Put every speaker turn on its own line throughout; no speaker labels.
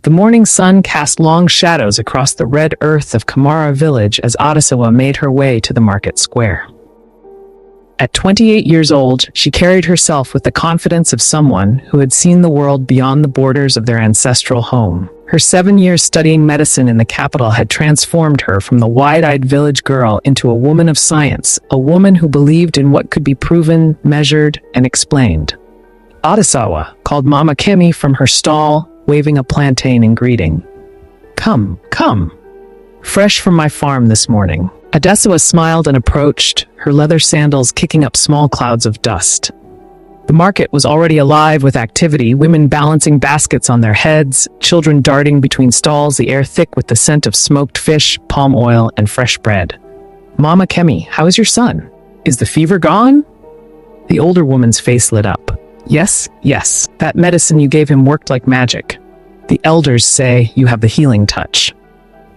The morning sun cast long shadows across the red earth of Kamara village as Adesawa made her way to the market square. At 28 years old, she carried herself with the confidence of someone who had seen the world beyond the borders of their ancestral home. Her 7 years studying medicine in the capital had transformed her from the wide-eyed village girl into a woman of science, a woman who believed in what could be proven, measured, and explained. Adesawa called Mama Kemi from her stall, waving a plantain in greeting. "Come, come. Fresh from my farm this morning." Adesawa smiled and approached, her leather sandals kicking up small clouds of dust. The market was already alive with activity, women balancing baskets on their heads, children darting between stalls, the air thick with the scent of smoked fish, palm oil, and fresh bread. "Mama Kemi, how is your son? Is the fever gone?" The older woman's face lit up. Yes, that medicine you gave him worked like magic. The elders say you have the healing touch."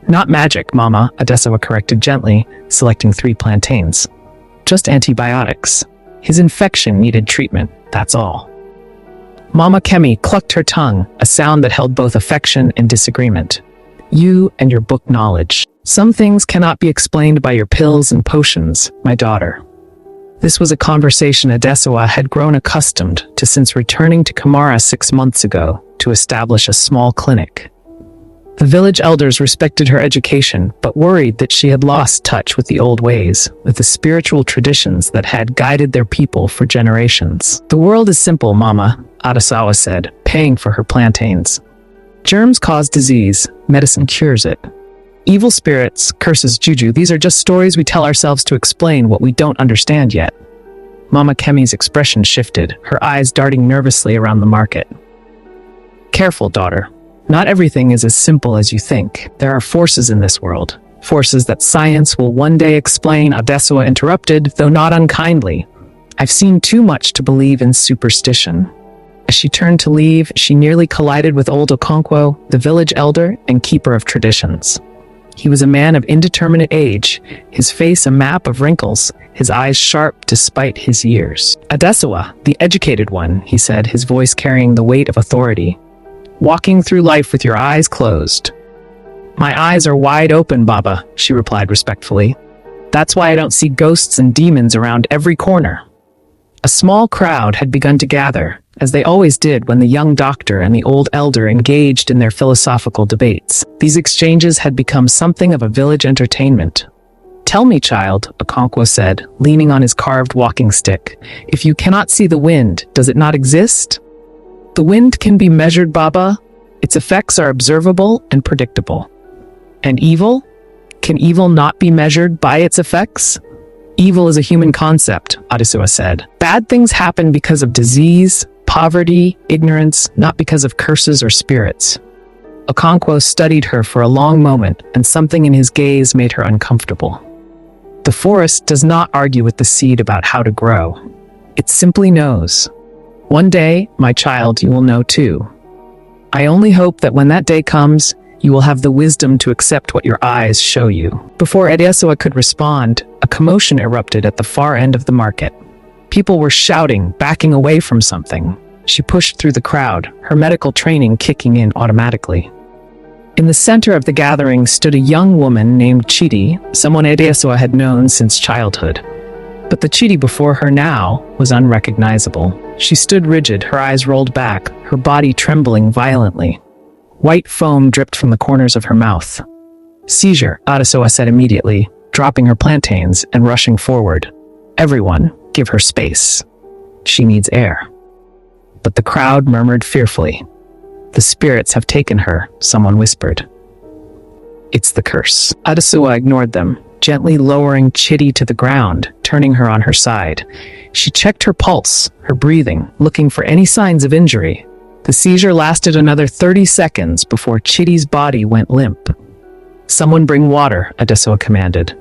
"Not magic, Mama," Adesawa corrected gently, selecting 3 plantains. "Just antibiotics. His infection needed treatment, that's all." Mama Kemi clucked her tongue, a sound that held both affection and disagreement. "You and your book knowledge. Some things cannot be explained by your pills and potions, my daughter." This was a conversation Adesawa had grown accustomed to since returning to Kamara 6 months ago to establish a small clinic. The village elders respected her education, but worried that she had lost touch with the old ways, with the spiritual traditions that had guided their people for generations. "The world is simple, Mama," Adesawa said, paying for her plantains. "Germs cause disease, medicine cures it. Evil spirits, curses, juju, these are just stories we tell ourselves to explain what we don't understand yet." Mama Kemi's expression shifted, her eyes darting nervously around the market. "Careful, daughter. Not everything is as simple as you think. There are forces in this world. Forces that science will one day explain," Adesawa interrupted, though not unkindly. "I've seen too much to believe in superstition." As she turned to leave, she nearly collided with old Okonkwo, the village elder and keeper of traditions. He was a man of indeterminate age, his face a map of wrinkles, his eyes sharp despite his years. "Adesawa, the educated one," he said, his voice carrying the weight of authority. "Walking through life with your eyes closed." "My eyes are wide open, Baba," she replied respectfully. "That's why I don't see ghosts and demons around every corner." A small crowd had begun to gather, as they always did when the young doctor and the old elder engaged in their philosophical debates. These exchanges had become something of a village entertainment. "Tell me, child," Okonkwo said, leaning on his carved walking stick, "if you cannot see the wind, does it not exist?" "The wind can be measured, Baba. Its effects are observable and predictable." "And evil? Can evil not be measured by its effects?" "Evil is a human concept," Adesawa said. "Bad things happen because of disease, poverty, ignorance, not because of curses or spirits." Okonkwo studied her for a long moment, and something in his gaze made her uncomfortable. The forest does not argue with the seed about how to grow. It simply knows. One day, my child, you will know too. I only hope that when that day comes, you will have the wisdom to accept what your eyes show you. Before Adesawa could respond, a commotion erupted at the far end of the market. People were shouting, backing away from something. She pushed through the crowd, her medical training kicking in automatically. In the center of the gathering stood a young woman named Chidi, someone Adesawa had known since childhood. But the Chidi before her now was unrecognizable. She stood rigid, her eyes rolled back, her body trembling violently. White foam dripped from the corners of her mouth. "Seizure," Adesawa said immediately, dropping her plantains and rushing forward. "Everyone, give her space. She needs air." But the crowd murmured fearfully. "The spirits have taken her," someone whispered. "It's the curse." Adesawa ignored them, gently lowering Chidi to the ground, turning her on her side. She checked her pulse, her breathing, looking for any signs of injury. The seizure lasted another 30 seconds before Chidi's body went limp. "Someone bring water," Adesawa commanded,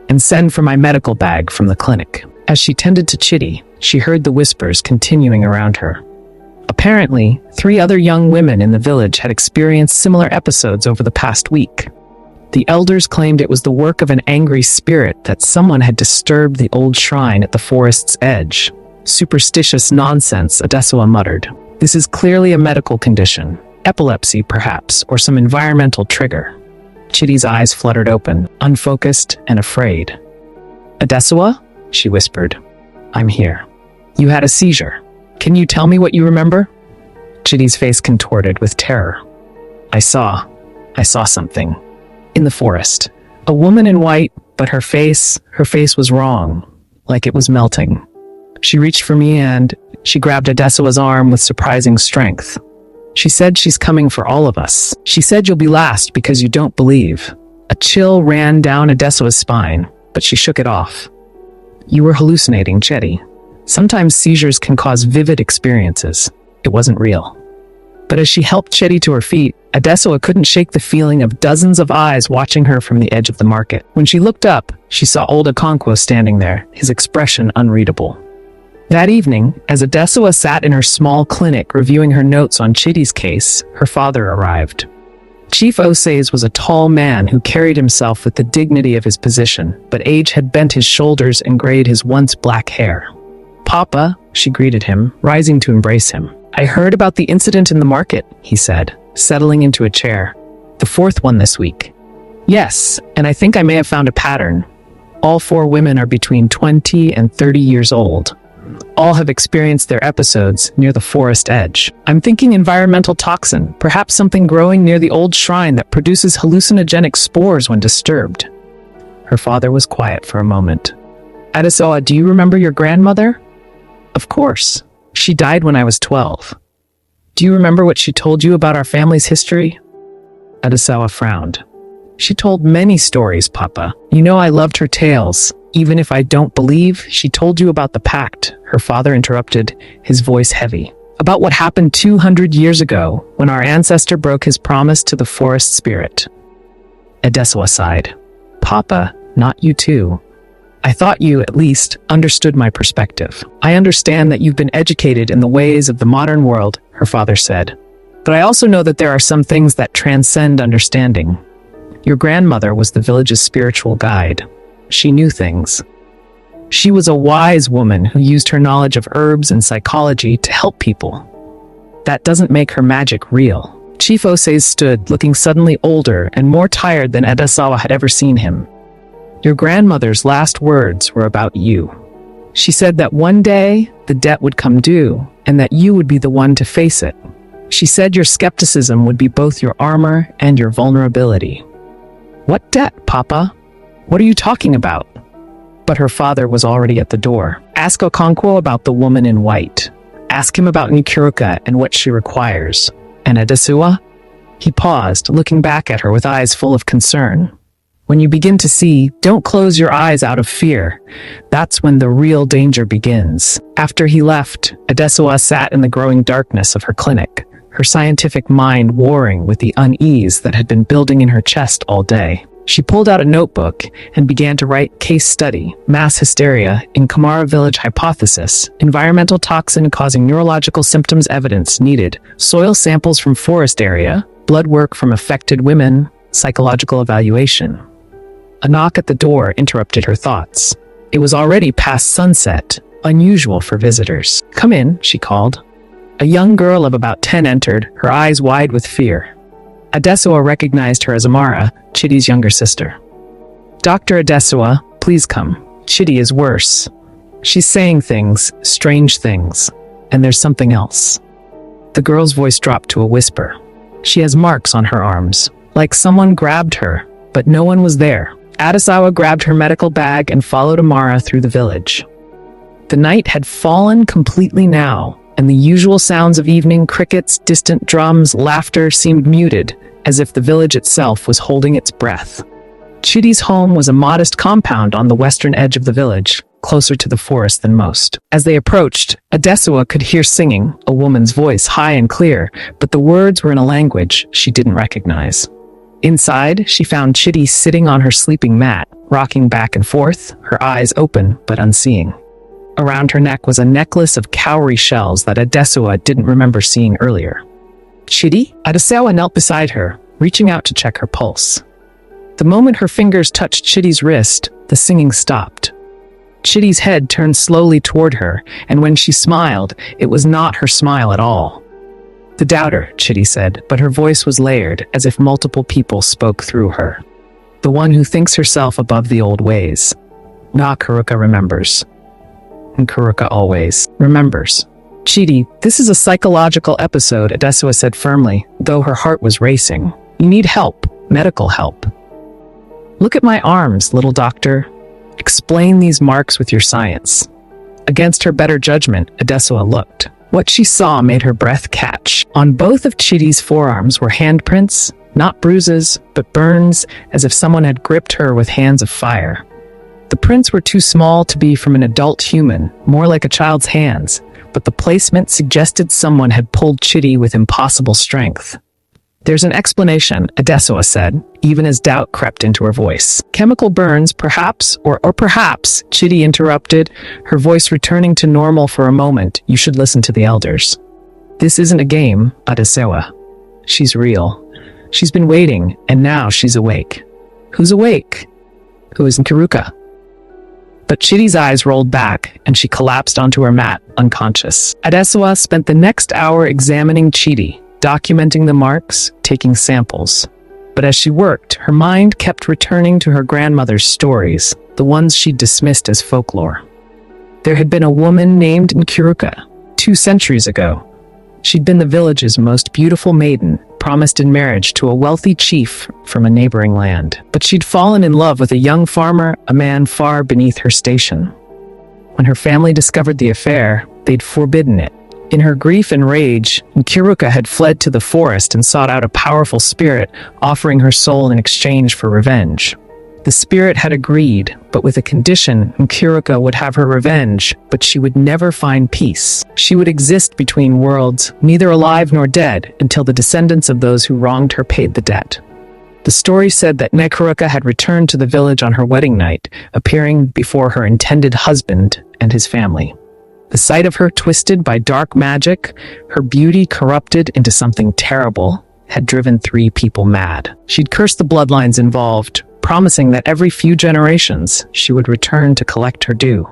"and send for my medical bag from the clinic." As she tended to Chidi, she heard the whispers continuing around her. Apparently, 3 other young women in the village had experienced similar episodes over the past week. The elders claimed it was the work of an angry spirit, that someone had disturbed the old shrine at the forest's edge. "Superstitious nonsense," Adesawa muttered. "This is clearly a medical condition. Epilepsy, perhaps, or some environmental trigger. Chitty's eyes fluttered open, unfocused and afraid. "Adesuwa?" she whispered. "I'm here. You had a seizure. Can you tell me what you remember?" Chitty's face contorted with terror. I saw something. In the forest. A woman in white, but her face was wrong. Like it was melting. She reached for me and she grabbed Adesuwa's arm with surprising strength. She said she's coming for all of us. She said you'll be last because you don't believe. A chill ran down Adesuwa's spine, but she shook it off. You were hallucinating, Chetty. Sometimes seizures can cause vivid experiences. It wasn't real. But as she helped Chetty to her feet, Adesuwa couldn't shake the feeling of dozens of eyes watching her from the edge of the market. When she looked up, she saw old Okonkwo standing there, his expression unreadable. That evening, as Adesuwa sat in her small clinic reviewing her notes on Chitty's case, her father arrived. Chief Osays was a tall man who carried himself with the dignity of his position, but age had bent his shoulders and grayed his once black hair. "Papa," she greeted him, rising to embrace him. "I heard about the incident in the market," he said, settling into a chair. "The fourth one this week." "Yes, and I think I may have found a pattern. All 4 women are between 20 and 30 years old. All have experienced their episodes near the forest edge. I'm thinking environmental toxin, perhaps something growing near the old shrine that produces hallucinogenic spores when disturbed." Her father was quiet for a moment. "Adesuwa, do you remember your grandmother?" "Of course. She died when I was 12. "Do you remember what she told you about our family's history?" Adesuwa frowned. "She told many stories, Papa. You know I loved her tales. Even if I don't believe, she told you about the pact," her father interrupted, his voice heavy. "About what happened 200 years ago, when our ancestor broke his promise to the forest spirit." Adesuwa sighed. "Papa, not you too. I thought you, at least, understood my perspective. I understand that you've been educated in the ways of the modern world," her father said. "But I also know that there are some things that transcend understanding. Your grandmother was the village's spiritual guide. She knew things. She was a wise woman who used her knowledge of herbs and psychology to help people. That doesn't make her magic real." Chief Osays stood, looking suddenly older and more tired than Adesuwa had ever seen him. "Your grandmother's last words were about you. She said that one day the debt would come due and that you would be the one to face it. She said your skepticism would be both your armor and your vulnerability." "What debt, Papa? What are you talking about?" But her father was already at the door. "Ask Okonkwo about the woman in white. Ask him about Nkuruka and what she requires. And Adesuwa?" He paused, looking back at her with eyes full of concern. "When you begin to see, don't close your eyes out of fear. That's when the real danger begins." After he left, Adesuwa sat in the growing darkness of her clinic, her scientific mind warring with the unease that had been building in her chest all day. She pulled out a notebook and began to write case study, mass hysteria in Kamara Village hypothesis, environmental toxin causing neurological symptoms evidence needed, soil samples from forest area, blood work from affected women, psychological evaluation. A knock at the door interrupted her thoughts. It was already past sunset, unusual for visitors. "Come in," she called. A young girl of about 10 entered, her eyes wide with fear. Adesuwa recognized her as Amara, Chitty's younger sister. "Dr. Adesuwa, please come. Chitty is worse. She's saying things, strange things. And there's something else." The girl's voice dropped to a whisper. "She has marks on her arms, like someone grabbed her, but no one was there." Adesuwa grabbed her medical bag and followed Amara through the village. The night had fallen completely now, and the usual sounds of evening, crickets, distant drums, laughter seemed muted, as if the village itself was holding its breath. Chitty's home was a modest compound on the western edge of the village, closer to the forest than most. As they approached, Adesuwa could hear singing, a woman's voice high and clear, but the words were in a language she didn't recognize. Inside, she found Chitty sitting on her sleeping mat, rocking back and forth, her eyes open but unseeing. Around her neck was a necklace of cowrie shells that Adesuwa didn't remember seeing earlier. "Chitty?" Adesuwa knelt beside her, reaching out to check her pulse. The moment her fingers touched Chitty's wrist, the singing stopped. Chitty's head turned slowly toward her, and when she smiled, it was not her smile at all. The doubter, Chitty said, but her voice was layered, as if multiple people spoke through her. The one who thinks herself above the old ways. Nah, Kuruka remembers. And Kuruka always remembers. Chitty, this is a psychological episode, Adesua said firmly, though her heart was racing. You need help, medical help. Look at my arms, little doctor. Explain these marks with your science. Against her better judgment, Adesua looked. What she saw made her breath catch. On both of Chitty's forearms were handprints, not bruises, but burns, as if someone had gripped her with hands of fire. The prints were too small to be from an adult human, more like a child's hands, but the placement suggested someone had pulled Chitty with impossible strength. There's an explanation, Adesua said, even as doubt crept into her voice. Chemical burns, perhaps, or perhaps, Chitty interrupted, her voice returning to normal for a moment. You should listen to the elders. This isn't a game, Adesua. She's real. She's been waiting, and now she's awake. Who's awake? Who isn't Kuruka? But Chitty's eyes rolled back, and she collapsed onto her mat, unconscious. Adesua spent the next hour examining Chitty, documenting the marks, taking samples. But as she worked, her mind kept returning to her grandmother's stories, the ones she'd dismissed as folklore. There had been a woman named Nkuruka 2 centuries ago. She'd been the village's most beautiful maiden, promised in marriage to a wealthy chief from a neighboring land. But she'd fallen in love with a young farmer, a man far beneath her station. When her family discovered the affair, they'd forbidden it. In her grief and rage, Nkuruka had fled to the forest and sought out a powerful spirit, offering her soul in exchange for revenge. The spirit had agreed, but with a condition: Nkuruka would have her revenge, but she would never find peace. She would exist between worlds, neither alive nor dead, until the descendants of those who wronged her paid the debt. The story said that Nkuruka had returned to the village on her wedding night, appearing before her intended husband and his family. The sight of her twisted by dark magic, her beauty corrupted into something terrible, had driven 3 people mad. She'd cursed the bloodlines involved, promising that every few generations she would return to collect her due.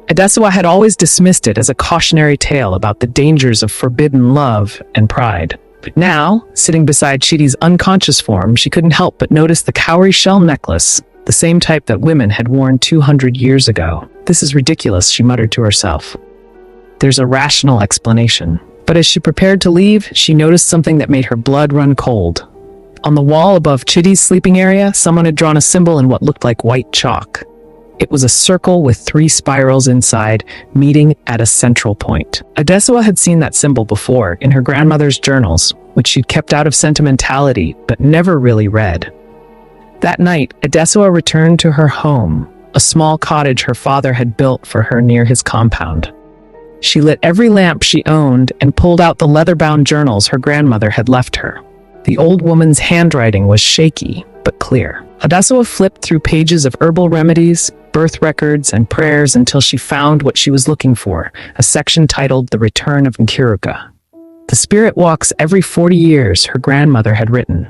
Adesua had always dismissed it as a cautionary tale about the dangers of forbidden love and pride. But now, sitting beside Chitty's unconscious form, she couldn't help but notice the cowrie shell necklace, the same type that women had worn 200 years ago. This is ridiculous, she muttered to herself. There's a rational explanation. But as she prepared to leave, she noticed something that made her blood run cold. On the wall above Chitty's sleeping area, someone had drawn a symbol in what looked like white chalk. It was a circle with 3 spirals inside, meeting at a central point. Adesua had seen that symbol before in her grandmother's journals, which she'd kept out of sentimentality, but never really read. That night, Adesua returned to her home, a small cottage her father had built for her near his compound. She lit every lamp she owned and pulled out the leather-bound journals her grandmother had left her. The old woman's handwriting was shaky, but clear. Adesua flipped through pages of herbal remedies, birth records, and prayers until she found what she was looking for, a section titled The Return of Nkuruka. The spirit walks every 40 years, her grandmother had written.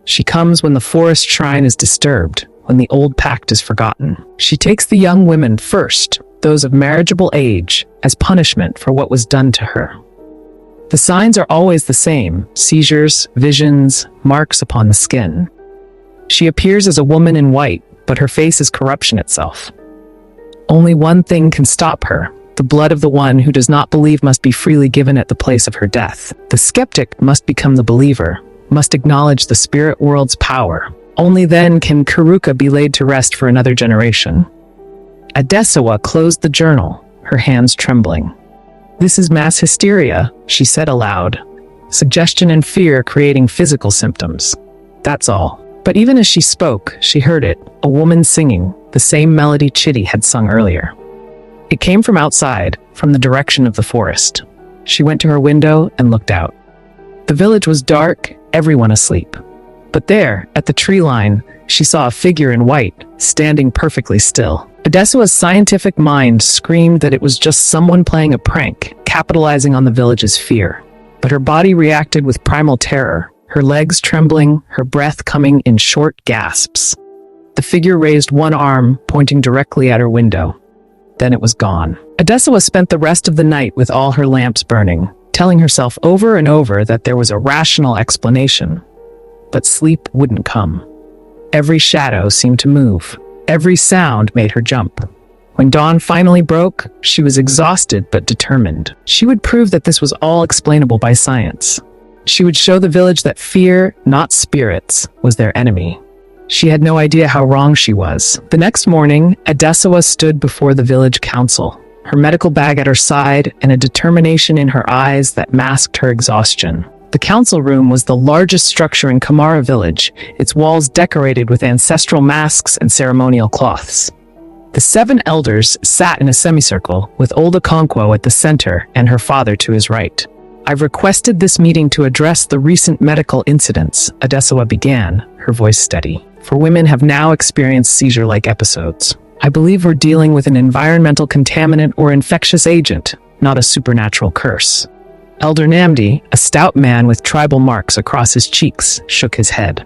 She comes when the forest shrine is disturbed, when the old pact is forgotten. She takes the young women first, those of marriageable age, as punishment for what was done to her. The signs are always the same: seizures, visions, marks upon the skin. She appears as a woman in white, but her face is corruption itself. Only one thing can stop her: the blood of the one who does not believe must be freely given at the place of her death. The skeptic must become the believer, must acknowledge the spirit world's power. Only then can Kuruka be laid to rest for another generation. Adesua closed the journal, her hands trembling. This is mass hysteria, she said aloud. Suggestion and fear creating physical symptoms. That's all. But even as she spoke, she heard it, a woman singing, the same melody Chitty had sung earlier. It came from outside, from the direction of the forest. She went to her window and looked out. The village was dark, everyone asleep. But there, at the tree line, she saw a figure in white, standing perfectly still. Adesua's scientific mind screamed that it was just someone playing a prank, capitalizing on the village's fear. But her body reacted with primal terror, her legs trembling, her breath coming in short gasps. The figure raised one arm, pointing directly at her window. Then it was gone. Adesua spent the rest of the night with all her lamps burning, telling herself over and over that there was a rational explanation. But sleep wouldn't come. Every shadow seemed to move. Every sound made her jump. When dawn finally broke, she was exhausted but determined. She would prove that this was all explainable by science. She would show the village that fear, not spirits, was their enemy. She had no idea how wrong she was. The next morning, Adesawa stood before the village council, her medical bag at her side and a determination in her eyes that masked her exhaustion. The council room was the largest structure in Kamara village, its walls decorated with ancestral masks and ceremonial cloths. The 7 elders sat in a semicircle, with old Okonkwo at the center and her father to his right. "I've requested this meeting to address the recent medical incidents," Adesawa began, her voice steady. "For women have now experienced seizure-like episodes. I believe we're dealing with an environmental contaminant or infectious agent, not a supernatural curse." Elder Namdi, a stout man with tribal marks across his cheeks, shook his head.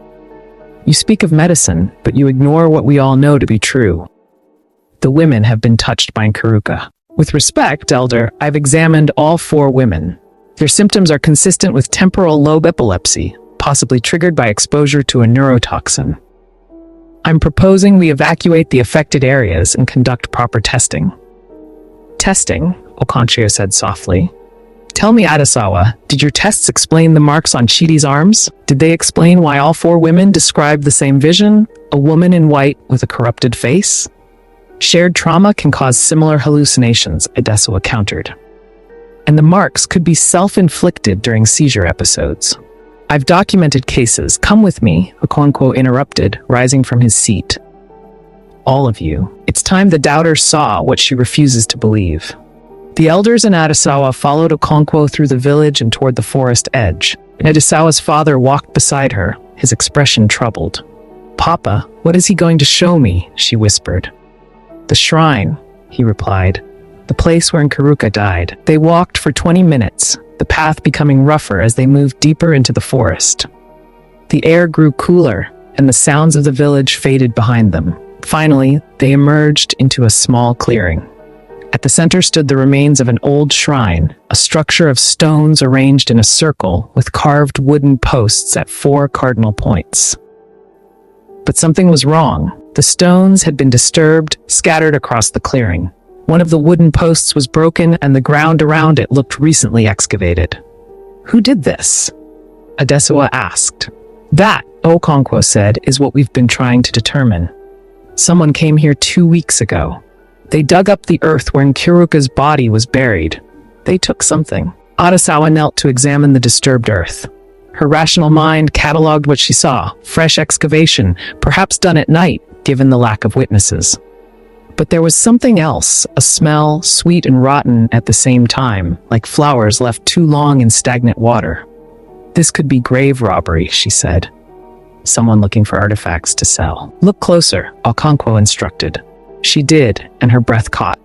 "You speak of medicine, but you ignore what we all know to be true. The women have been touched by Nkaruka. With respect, Elder, I've examined all 4 women. Their symptoms are consistent with temporal lobe epilepsy, possibly triggered by exposure to a neurotoxin. I'm proposing we evacuate the affected areas and conduct proper testing." "Testing?" Okonchio said softly. "Tell me, Adesawa, did your tests explain the marks on Chidi's arms? Did they explain why all 4 women described the same vision? A woman in white with a corrupted face?" "Shared trauma can cause similar hallucinations," Adesawa countered. "And the marks could be self-inflicted during seizure episodes. I've documented cases. Come with me," Okonkwo interrupted, rising from his seat. "All of you. It's time the doubter saw what she refuses to believe." The elders and Adesawa followed Okonkwo through the village and toward the forest edge. Adesawa's father walked beside her, his expression troubled. "Papa, what is he going to show me?" she whispered. "The shrine," he replied. "The place where Nkaruka died." They walked for 20 minutes, the path becoming rougher as they moved deeper into the forest. The air grew cooler, and the sounds of the village faded behind them. Finally, they emerged into a small clearing. At the center stood the remains of an old shrine, a structure of stones arranged in a circle with carved wooden posts at 4 cardinal points. But something was wrong. The stones had been disturbed, scattered across the clearing. One of the wooden posts was broken and the ground around it looked recently excavated. "Who did this?" Adesawa asked. "That," Okonkwo said, "is what we've been trying to determine. Someone came here 2 weeks ago. They dug up the earth where Nkaruka's body was buried. They took something." Adesawa knelt to examine the disturbed earth. Her rational mind cataloged what she saw: fresh excavation, perhaps done at night, given the lack of witnesses. But there was something else, a smell, sweet and rotten at the same time, like flowers left too long in stagnant water. "This could be grave robbery," she said. "Someone looking for artifacts to sell." "Look closer," Okonkwo instructed. She did, and her breath caught.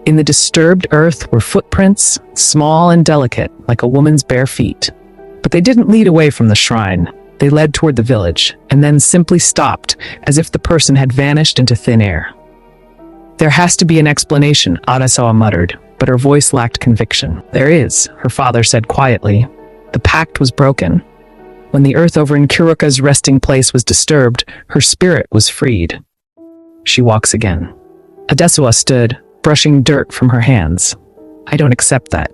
In the disturbed earth were footprints, small and delicate, like a woman's bare feet. But they didn't lead away from the shrine. They led toward the village, and then simply stopped, as if the person had vanished into thin air. "There has to be an explanation," Adesawa muttered, but her voice lacked conviction. "There is," her father said quietly. "The pact was broken. When the earth over Nkaruka's resting place was disturbed, her spirit was freed." She walks again. Adesawa stood, brushing dirt from her hands. "I don't accept that.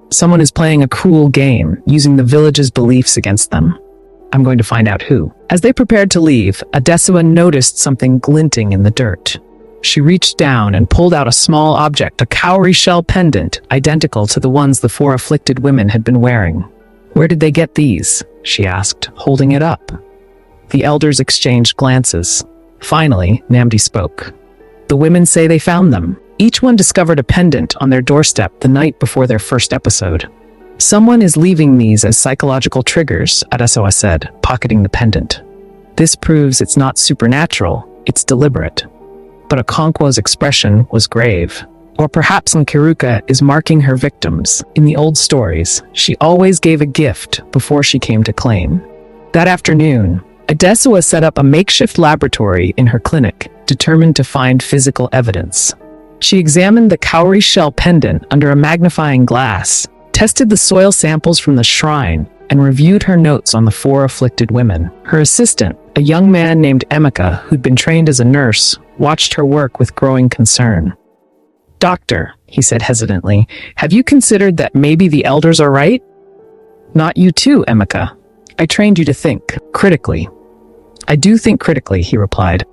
Someone is playing a cruel game, using the village's beliefs against them. I'm going to find out who." As they prepared to leave, Adesawa noticed something glinting in the dirt. She reached down and pulled out a small object, a cowrie shell pendant, identical to the ones the 4 afflicted women had been wearing. "Where did they get these?" she asked, holding it up. The elders exchanged glances. Finally, Namdi spoke. "The women say they found them. Each one discovered a pendant on their doorstep the night before their first episode. Someone is leaving these as psychological triggers," Adesawa said, pocketing the pendant. "This proves it's not supernatural, it's deliberate." But Okonkwo's expression was grave. Or perhaps Nkaruka is marking her victims. In the old stories, she always gave a gift before she came to claim. That afternoon, Adesawa set up a makeshift laboratory in her clinic, determined to find physical evidence. She examined the cowrie shell pendant under a magnifying glass, tested the soil samples from the shrine, and reviewed her notes on the 4 afflicted women. Her assistant, a young man named Emeka, who'd been trained as a nurse, watched her work with growing concern. "Doctor," he said hesitantly, "have you considered that maybe the elders are right?" "Not you too, Emeka. I trained you to think critically." "I do think critically," he replied.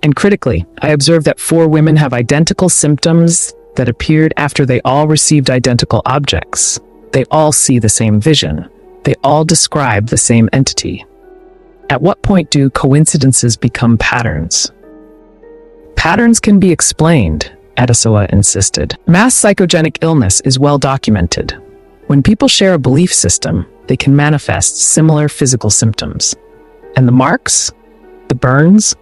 "And critically, I observed that 4 women have identical symptoms that appeared after they all received identical objects. They all see the same vision. They all describe the same entity. At what point do coincidences become patterns?" "Patterns can be explained," Adesowa insisted. "Mass psychogenic illness is well documented. When people share a belief system, they can manifest similar physical symptoms. And the marks? The burns?"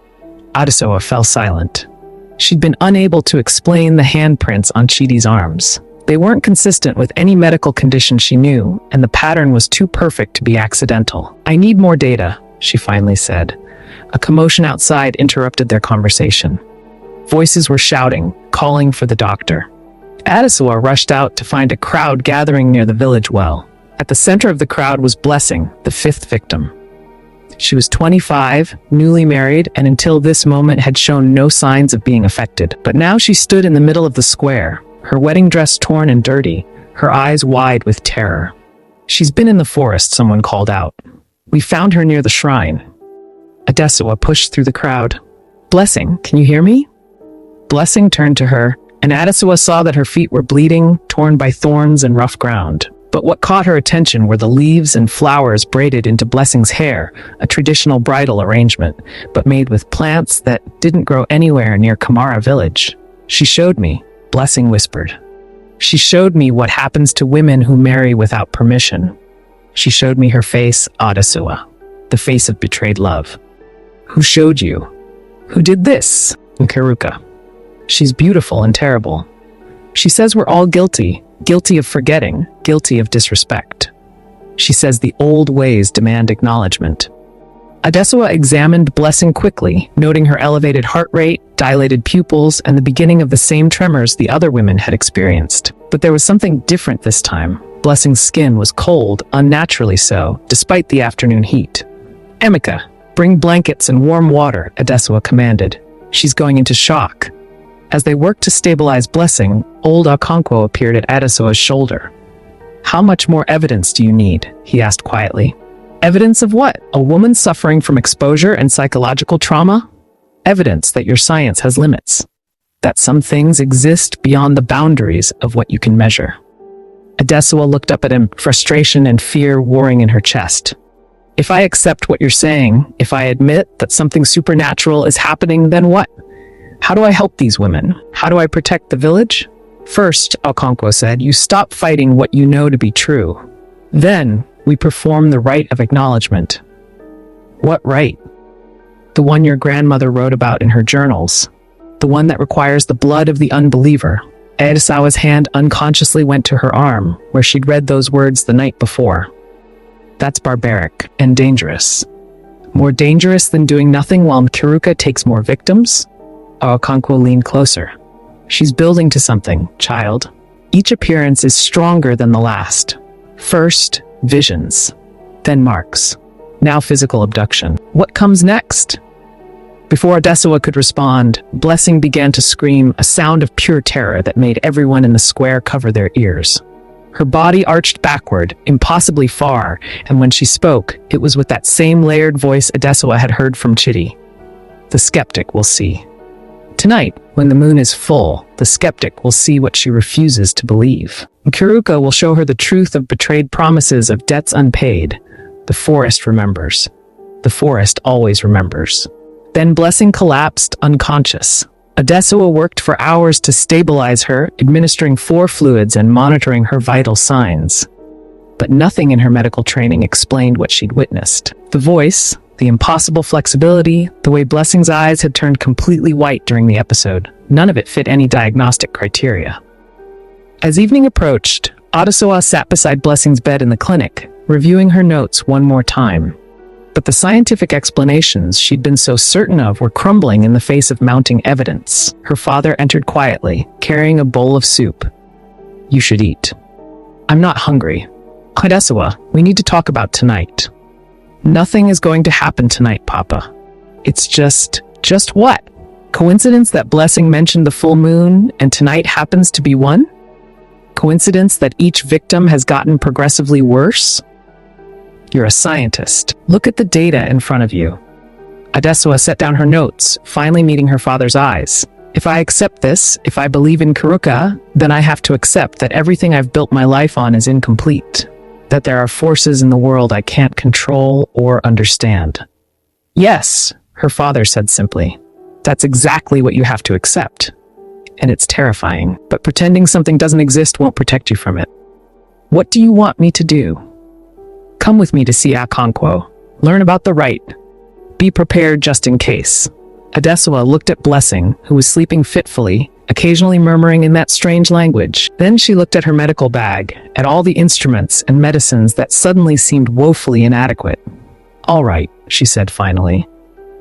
Adesowa fell silent. She'd been unable to explain the handprints on Chidi's arms. They weren't consistent with any medical condition she knew, and the pattern was too perfect to be accidental. "I need more data," she finally said. A commotion outside interrupted their conversation. Voices were shouting, calling for the doctor. Adesowa rushed out to find a crowd gathering near the village well. At the center of the crowd was Blessing, the 5th victim. She was 25, newly married, and until this moment had shown no signs of being affected. But now she stood in the middle of the square, her wedding dress torn and dirty, her eyes wide with terror. "She's been in the forest," someone called out. "We found her near the shrine." Adesowa pushed through the crowd. "Blessing, can you hear me?" Blessing turned to her, and Adesowa saw that her feet were bleeding, torn by thorns and rough ground. But what caught her attention were the leaves and flowers braided into Blessing's hair, a traditional bridal arrangement, but made with plants that didn't grow anywhere near Kamara village. "She showed me," Blessing whispered. "She showed me what happens to women who marry without permission. She showed me her face, Adesowa, the face of betrayed love." "Who showed you? Who did this?" "Nkaruka. She's beautiful and terrible. She says we're all guilty, guilty of forgetting, guilty of disrespect. She says the old ways demand acknowledgement." Adesowa examined Blessing quickly, noting her elevated heart rate, dilated pupils, and the beginning of the same tremors the other women had experienced. But there was something different this time. Blessing's skin was cold, unnaturally so, despite the afternoon heat. "Emeka, bring blankets and warm water," Adesowa commanded. "She's going into shock." As they worked to stabilize Blessing, old Okonkwo appeared at Adesowa's shoulder. "How much more evidence do you need?" he asked quietly. "Evidence of what? A woman suffering from exposure and psychological trauma? Evidence that your science has limits. That some things exist beyond the boundaries of what you can measure." Adesowa looked up at him, frustration and fear warring in her chest. "If I accept what you're saying, if I admit that something supernatural is happening, then what? How do I help these women? How do I protect the village?" "First," Okonkwo said, "you stop fighting what you know to be true. Then, we perform the rite of acknowledgement." "What rite?" "The one your grandmother wrote about in her journals. The one that requires the blood of the unbeliever." Adesowa's hand unconsciously went to her arm, where she'd read those words the night before. "That's barbaric and dangerous. More dangerous than doing nothing while Nkaruka takes more victims?" Okonkwo leaned closer. "She's building to something, child. Each appearance is stronger than the last. First, visions. Then marks. Now physical abduction. What comes next?" Before Adesowa could respond, Blessing began to scream, a sound of pure terror that made everyone in the square cover their ears. Her body arched backward, impossibly far, and when she spoke, it was with that same layered voice Adesowa had heard from Chidi. "The skeptic will see. Tonight, when the moon is full, the skeptic will see what she refuses to believe. Nkaruka will show her the truth of betrayed promises, of debts unpaid. The forest remembers. The forest always remembers." Then Blessing collapsed, unconscious. Adesowa worked for hours to stabilize her, administering 4 fluids and monitoring her vital signs. But nothing in her medical training explained what she'd witnessed. The voice, the impossible flexibility, the way Blessing's eyes had turned completely white during the episode, none of it fit any diagnostic criteria. As evening approached, Adesowa sat beside Blessing's bed in the clinic, reviewing her notes one more time. But the scientific explanations she'd been so certain of were crumbling in the face of mounting evidence. Her father entered quietly, carrying a bowl of soup. "You should eat." I'm not hungry. Adesawa, we need to talk about tonight. Nothing is going to happen tonight, Papa. It's just what? Coincidence that Blessing mentioned the full moon and tonight happens to be one? Coincidence that each victim has gotten progressively worse? You're a scientist. Look at the data in front of you. Adesawa set down her notes, finally meeting her father's eyes. If I accept this, if I believe in Kuruka, then I have to accept that everything I've built my life on is incomplete. That there are forces in the world I can't control or understand. Yes, her father said simply. That's exactly what you have to accept. And it's terrifying, but pretending something doesn't exist won't protect you from it. What do you want me to do? Come with me to see Akonkwo. Learn about the rite. Be prepared just in case. Adesawa looked at Blessing, who was sleeping fitfully, occasionally murmuring in that strange language. Then she looked at her medical bag, at all the instruments and medicines that suddenly seemed woefully inadequate. All right, she said finally.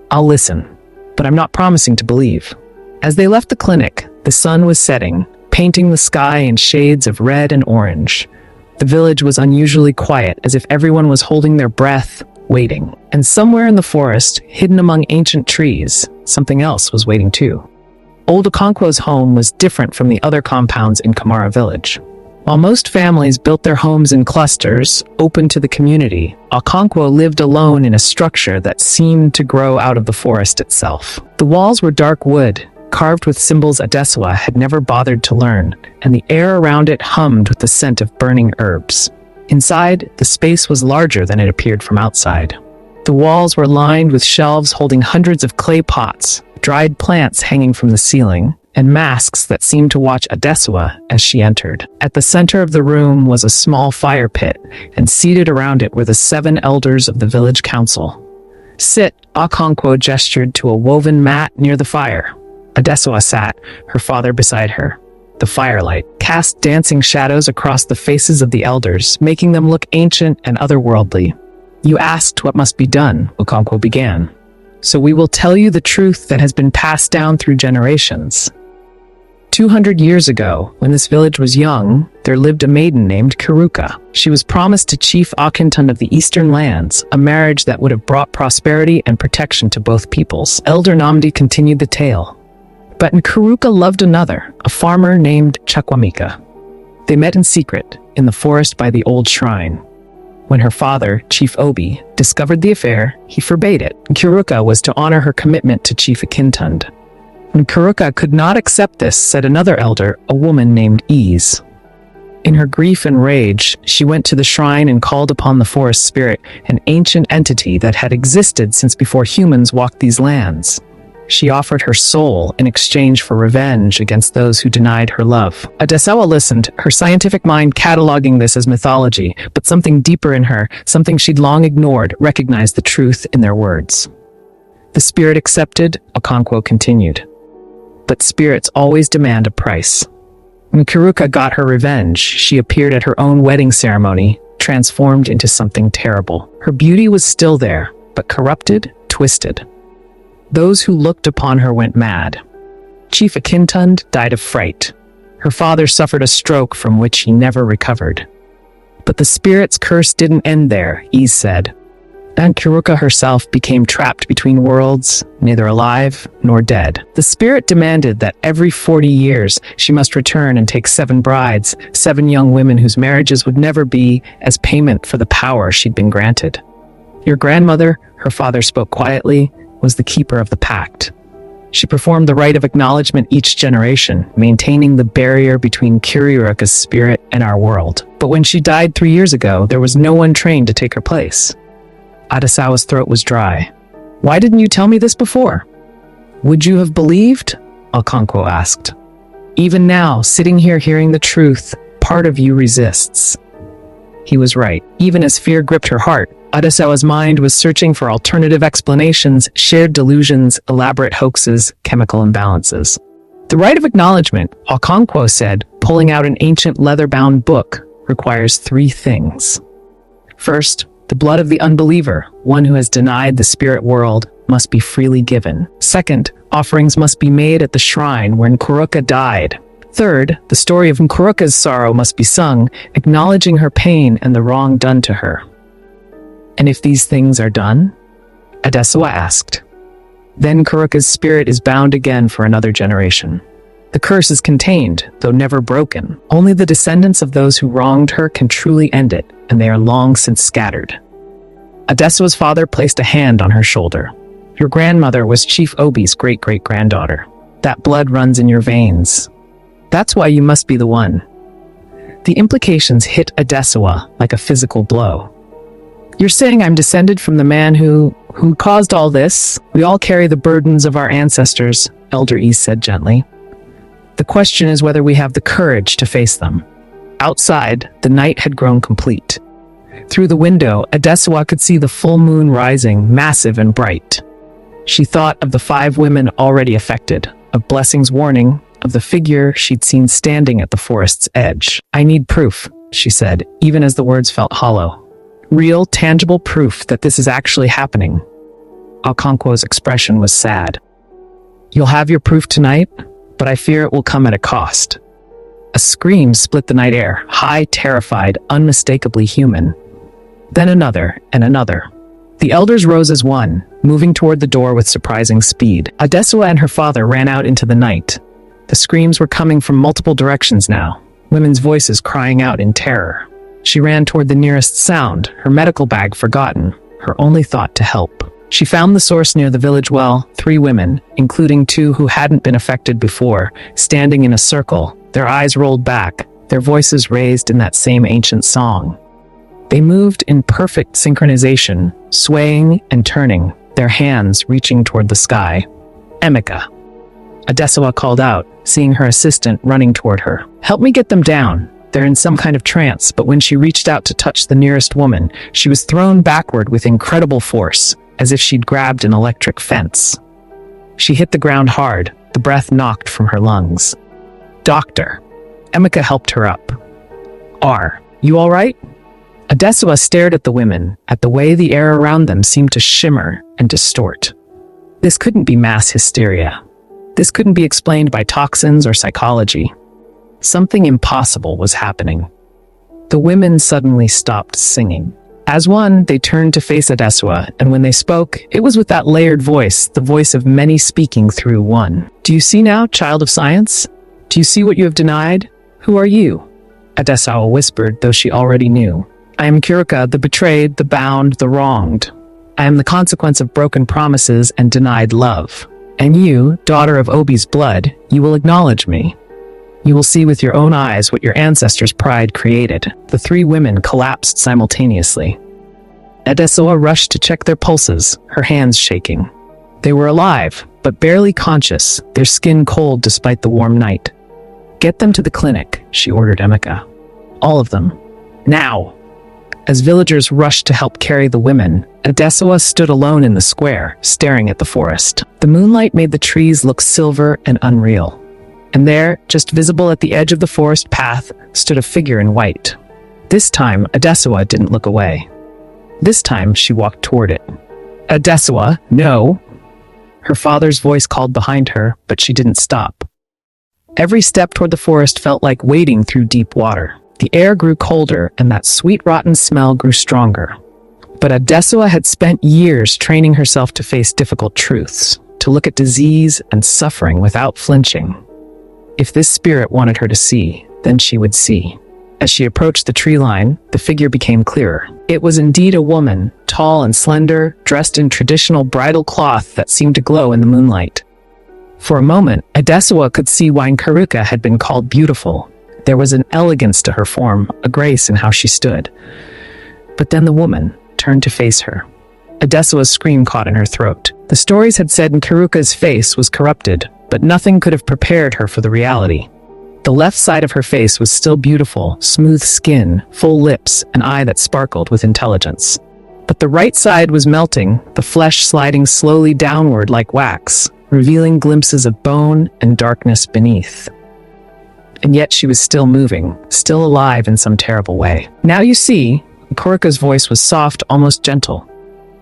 I'll listen, but I'm not promising to believe. As they left the clinic, the sun was setting, painting the sky in shades of red and orange. The village was unusually quiet, as if everyone was holding their breath, waiting. And somewhere in the forest, hidden among ancient trees, something else was waiting too. Old Okonkwo's home was different from the other compounds in Kamara village. While most families built their homes in clusters, open to the community, Okonkwo lived alone in a structure that seemed to grow out of the forest itself. The walls were dark wood, carved with symbols Adesawa had never bothered to learn, and the air around it hummed with the scent of burning herbs. Inside, the space was larger than it appeared from outside. The walls were lined with shelves holding hundreds of clay pots, dried plants hanging from the ceiling, and masks that seemed to watch Adesawa as she entered. At the center of the room was a small fire pit, and seated around it were the 7 elders of the village council. Sit, Okonkwo gestured to a woven mat near the fire. Adesawa sat, her father beside her. The firelight cast dancing shadows across the faces of the elders, making them look ancient and otherworldly. You asked what must be done, Okonkwo began. So we will tell you the truth that has been passed down through generations. 200 years ago, when this village was young, there lived a maiden named Kuruka. She was promised to Chief Akintan of the Eastern Lands, a marriage that would have brought prosperity and protection to both peoples. Elder Namdi continued the tale. But Kuruka loved another, a farmer named Chukwamika. They met in secret, in the forest by the old shrine. When her father, Chief Obi, discovered the affair, he forbade it. Kuruka was to honor her commitment to Chief Akintund. When Kuruka could not accept this, said another elder, a woman named Ease. In her grief and rage, she went to the shrine and called upon the forest spirit, an ancient entity that had existed since before humans walked these lands. She offered her soul in exchange for revenge against those who denied her love. Adesawa listened, her scientific mind cataloging this as mythology, but something deeper in her, something she'd long ignored, recognized the truth in their words. The spirit accepted, Okonkwo continued. But spirits always demand a price. When Kuruka got her revenge, she appeared at her own wedding ceremony, transformed into something terrible. Her beauty was still there, but corrupted, twisted. Those who looked upon her went mad. Chief Akintund died of fright. Her father suffered a stroke from which he never recovered. But the spirit's curse didn't end there, Eze said. And Kuruka herself became trapped between worlds, neither alive nor dead. The spirit demanded that every 40 years she must return and take 7 brides, 7 young women whose marriages would never be, as payment for the power she'd been granted. Your grandmother, her father spoke quietly, was the keeper of the pact. She performed the rite of acknowledgement each generation, maintaining the barrier between Kuruka's spirit and our world. But when she died 3 years ago, there was no one trained to take her place. Adesawa's throat was dry. Why didn't you tell me this before? Would you have believed? Okonkwo asked. Even now, sitting here hearing the truth, part of you resists. He was right. Even as fear gripped her heart, Adesawa's mind was searching for alternative explanations, shared delusions, elaborate hoaxes, chemical imbalances. The rite of acknowledgement, Okonkwo said, pulling out an ancient leather-bound book, requires 3 things. First, the blood of the unbeliever, one who has denied the spirit world, must be freely given. Second, offerings must be made at the shrine where Kuruka died. Third, the story of Nkuruka's sorrow must be sung, acknowledging her pain and the wrong done to her. And if these things are done? Adesewa asked. Then Nkuruka's spirit is bound again for another generation. The curse is contained, though never broken. Only the descendants of those who wronged her can truly end it, and they are long since scattered. Adesewa's father placed a hand on her shoulder. Your grandmother was Chief Obi's great-great-granddaughter. That blood runs in your veins. That's why you must be the one. The implications hit Adesewa like a physical blow. You're saying I'm descended from the man who caused all this? We all carry the burdens of our ancestors, Elder East said gently. The question is whether we have the courage to face them. Outside, the night had grown complete. Through the window, Adesewa could see the full moon rising, massive and bright. She thought of the 5 women already affected, of Blessing's warning, of the figure she'd seen standing at the forest's edge. I need proof, she said, even as the words felt hollow. Real, tangible proof that this is actually happening. Okonkwo's expression was sad. You'll have your proof tonight, but I fear it will come at a cost. A scream split the night air, high, terrified, unmistakably human. Then another, and another. The elders rose as one, moving toward the door with surprising speed. Adesewa and her father ran out into the night. The screams were coming from multiple directions now, women's voices crying out in terror. She ran toward the nearest sound, her medical bag forgotten, her only thought to help. She found the source near the village well, 3 women, including 2 who hadn't been affected before, standing in a circle, their eyes rolled back, their voices raised in that same ancient song. They moved in perfect synchronization, swaying and turning, their hands reaching toward the sky. Emeka. Adesewa called out, seeing her assistant running toward her. Help me get them down. They're in some kind of trance, but when she reached out to touch the nearest woman, she was thrown backward with incredible force, as if she'd grabbed an electric fence. She hit the ground hard, the breath knocked from her lungs. Doctor. Emeka helped her up. You all right? Adesewa stared at the women, at the way the air around them seemed to shimmer and distort. This couldn't be mass hysteria. This couldn't be explained by toxins or psychology. Something impossible was happening. The women suddenly stopped singing. As one, they turned to face Adesewa, and when they spoke, it was with that layered voice, the voice of many speaking through one. Do you see now, child of science? Do you see what you have denied? Who are you? Adesewa whispered, though she already knew. I am Nkuruka, the betrayed, the bound, the wronged. I am the consequence of broken promises and denied love. And you, daughter of Obi's blood, you will acknowledge me. You will see with your own eyes what your ancestors' pride created. The 3 women collapsed simultaneously. Adesewa rushed to check their pulses, her hands shaking. They were alive, but barely conscious, their skin cold despite the warm night. Get them to the clinic, she ordered Emeka. All of them. Now! As villagers rushed to help carry the women, Adesewa stood alone in the square, staring at the forest. The moonlight made the trees look silver and unreal. And there, just visible at the edge of the forest path, stood a figure in white. This time, Adesewa didn't look away. This time, she walked toward it. Adesewa, no! Her father's voice called behind her, but she didn't stop. Every step toward the forest felt like wading through deep water. The air grew colder, and that sweet rotten smell grew stronger. But Adesewa had spent years training herself to face difficult truths, to look at disease and suffering without flinching. If this spirit wanted her to see, then she would see. As she approached the tree line, the figure became clearer. It was indeed a woman, tall and slender, dressed in traditional bridal cloth that seemed to glow in the moonlight. For a moment, Adesewa could see why Nkuruka had been called beautiful. There was an elegance to her form, a grace in how she stood. But then the woman turned to face her. Adesewa's scream caught in her throat. The stories had said Nkuruka's face was corrupted, but nothing could have prepared her for the reality. The left side of her face was still beautiful, smooth skin, full lips, an eye that sparkled with intelligence. But the right side was melting, the flesh sliding slowly downward like wax, revealing glimpses of bone and darkness beneath. And yet she was still moving, still alive in some terrible way. Now you see, Nkuruka's voice was soft, almost gentle.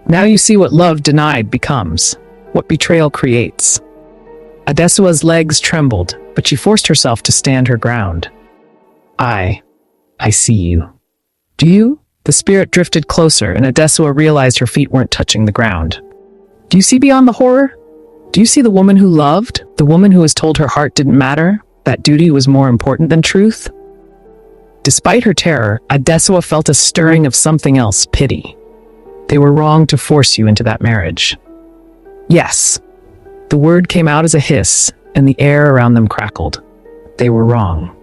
Now you see what love denied becomes, what betrayal creates. Adesewa's legs trembled, but she forced herself to stand her ground. I see you. Do you? The spirit drifted closer, and Adesua realized her feet weren't touching the ground. Do you see beyond the horror? Do you see the woman who loved? The woman who was told her heart didn't matter? That duty was more important than truth? Despite her terror, Adesua felt a stirring of something else, pity. They were wrong to force you into that marriage. Yes. The word came out as a hiss, and the air around them crackled. They were wrong.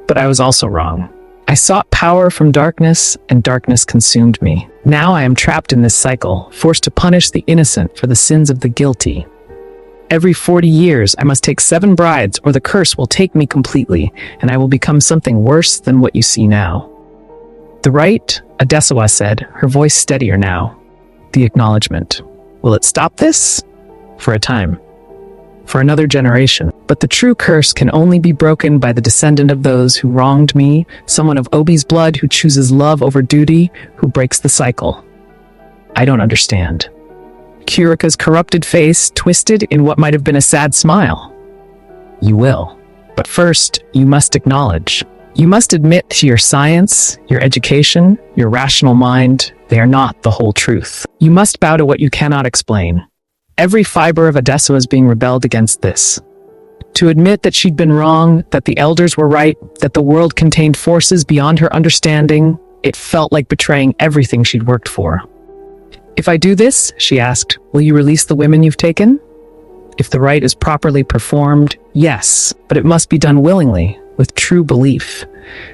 But I was also wrong. I sought power from darkness, and darkness consumed me. Now I am trapped in this cycle, forced to punish the innocent for the sins of the guilty. Every 40 years, I must take 7 brides, or the curse will take me completely, and I will become something worse than what you see now. The right, Adesua said, her voice steadier now. The acknowledgement. Will it stop this? For a time. For another generation. But the true curse can only be broken by the descendant of those who wronged me, someone of Obi's blood who chooses love over duty, who breaks the cycle. I don't understand. Kurika's corrupted face twisted in what might have been a sad smile. You will. But first, you must acknowledge. You must admit to your science, your education, your rational mind, they are not the whole truth. You must bow to what you cannot explain. Every fiber of Adesua is being rebelled against this. To admit that she'd been wrong, that the elders were right, that the world contained forces beyond her understanding, it felt like betraying everything she'd worked for. If I do this, she asked, will you release the women you've taken? If the rite is properly performed, yes, but it must be done willingly, with true belief.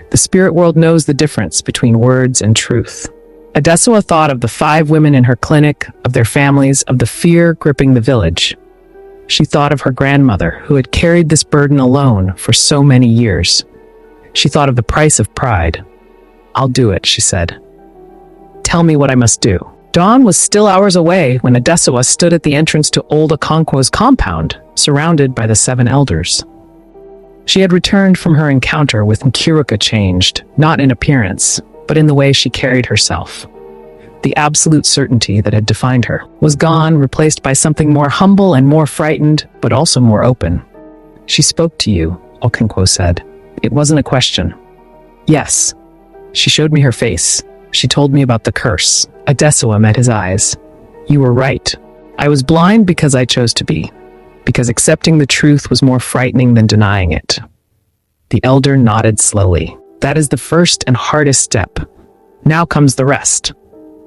The spirit world knows the difference between words and truth. Adesua thought of the 5 women in her clinic, of their families, of the fear gripping the village. She thought of her grandmother, who had carried this burden alone for so many years. She thought of the price of pride. I'll do it, she said. Tell me what I must do. Dawn was still hours away when Adesua stood at the entrance to old Okonkwo's compound, surrounded by the 7 elders. She had returned from her encounter with Nkurika changed, not in appearance, but in the way she carried herself. The absolute certainty that had defined her was gone, replaced by something more humble and more frightened, but also more open. She spoke to you, Okonkwo said. It wasn't a question. Yes. She showed me her face. She told me about the curse. Adesua met his eyes. You were right. I was blind because I chose to be. Because accepting the truth was more frightening than denying it. The elder nodded slowly. That is the first and hardest step. Now comes the rest.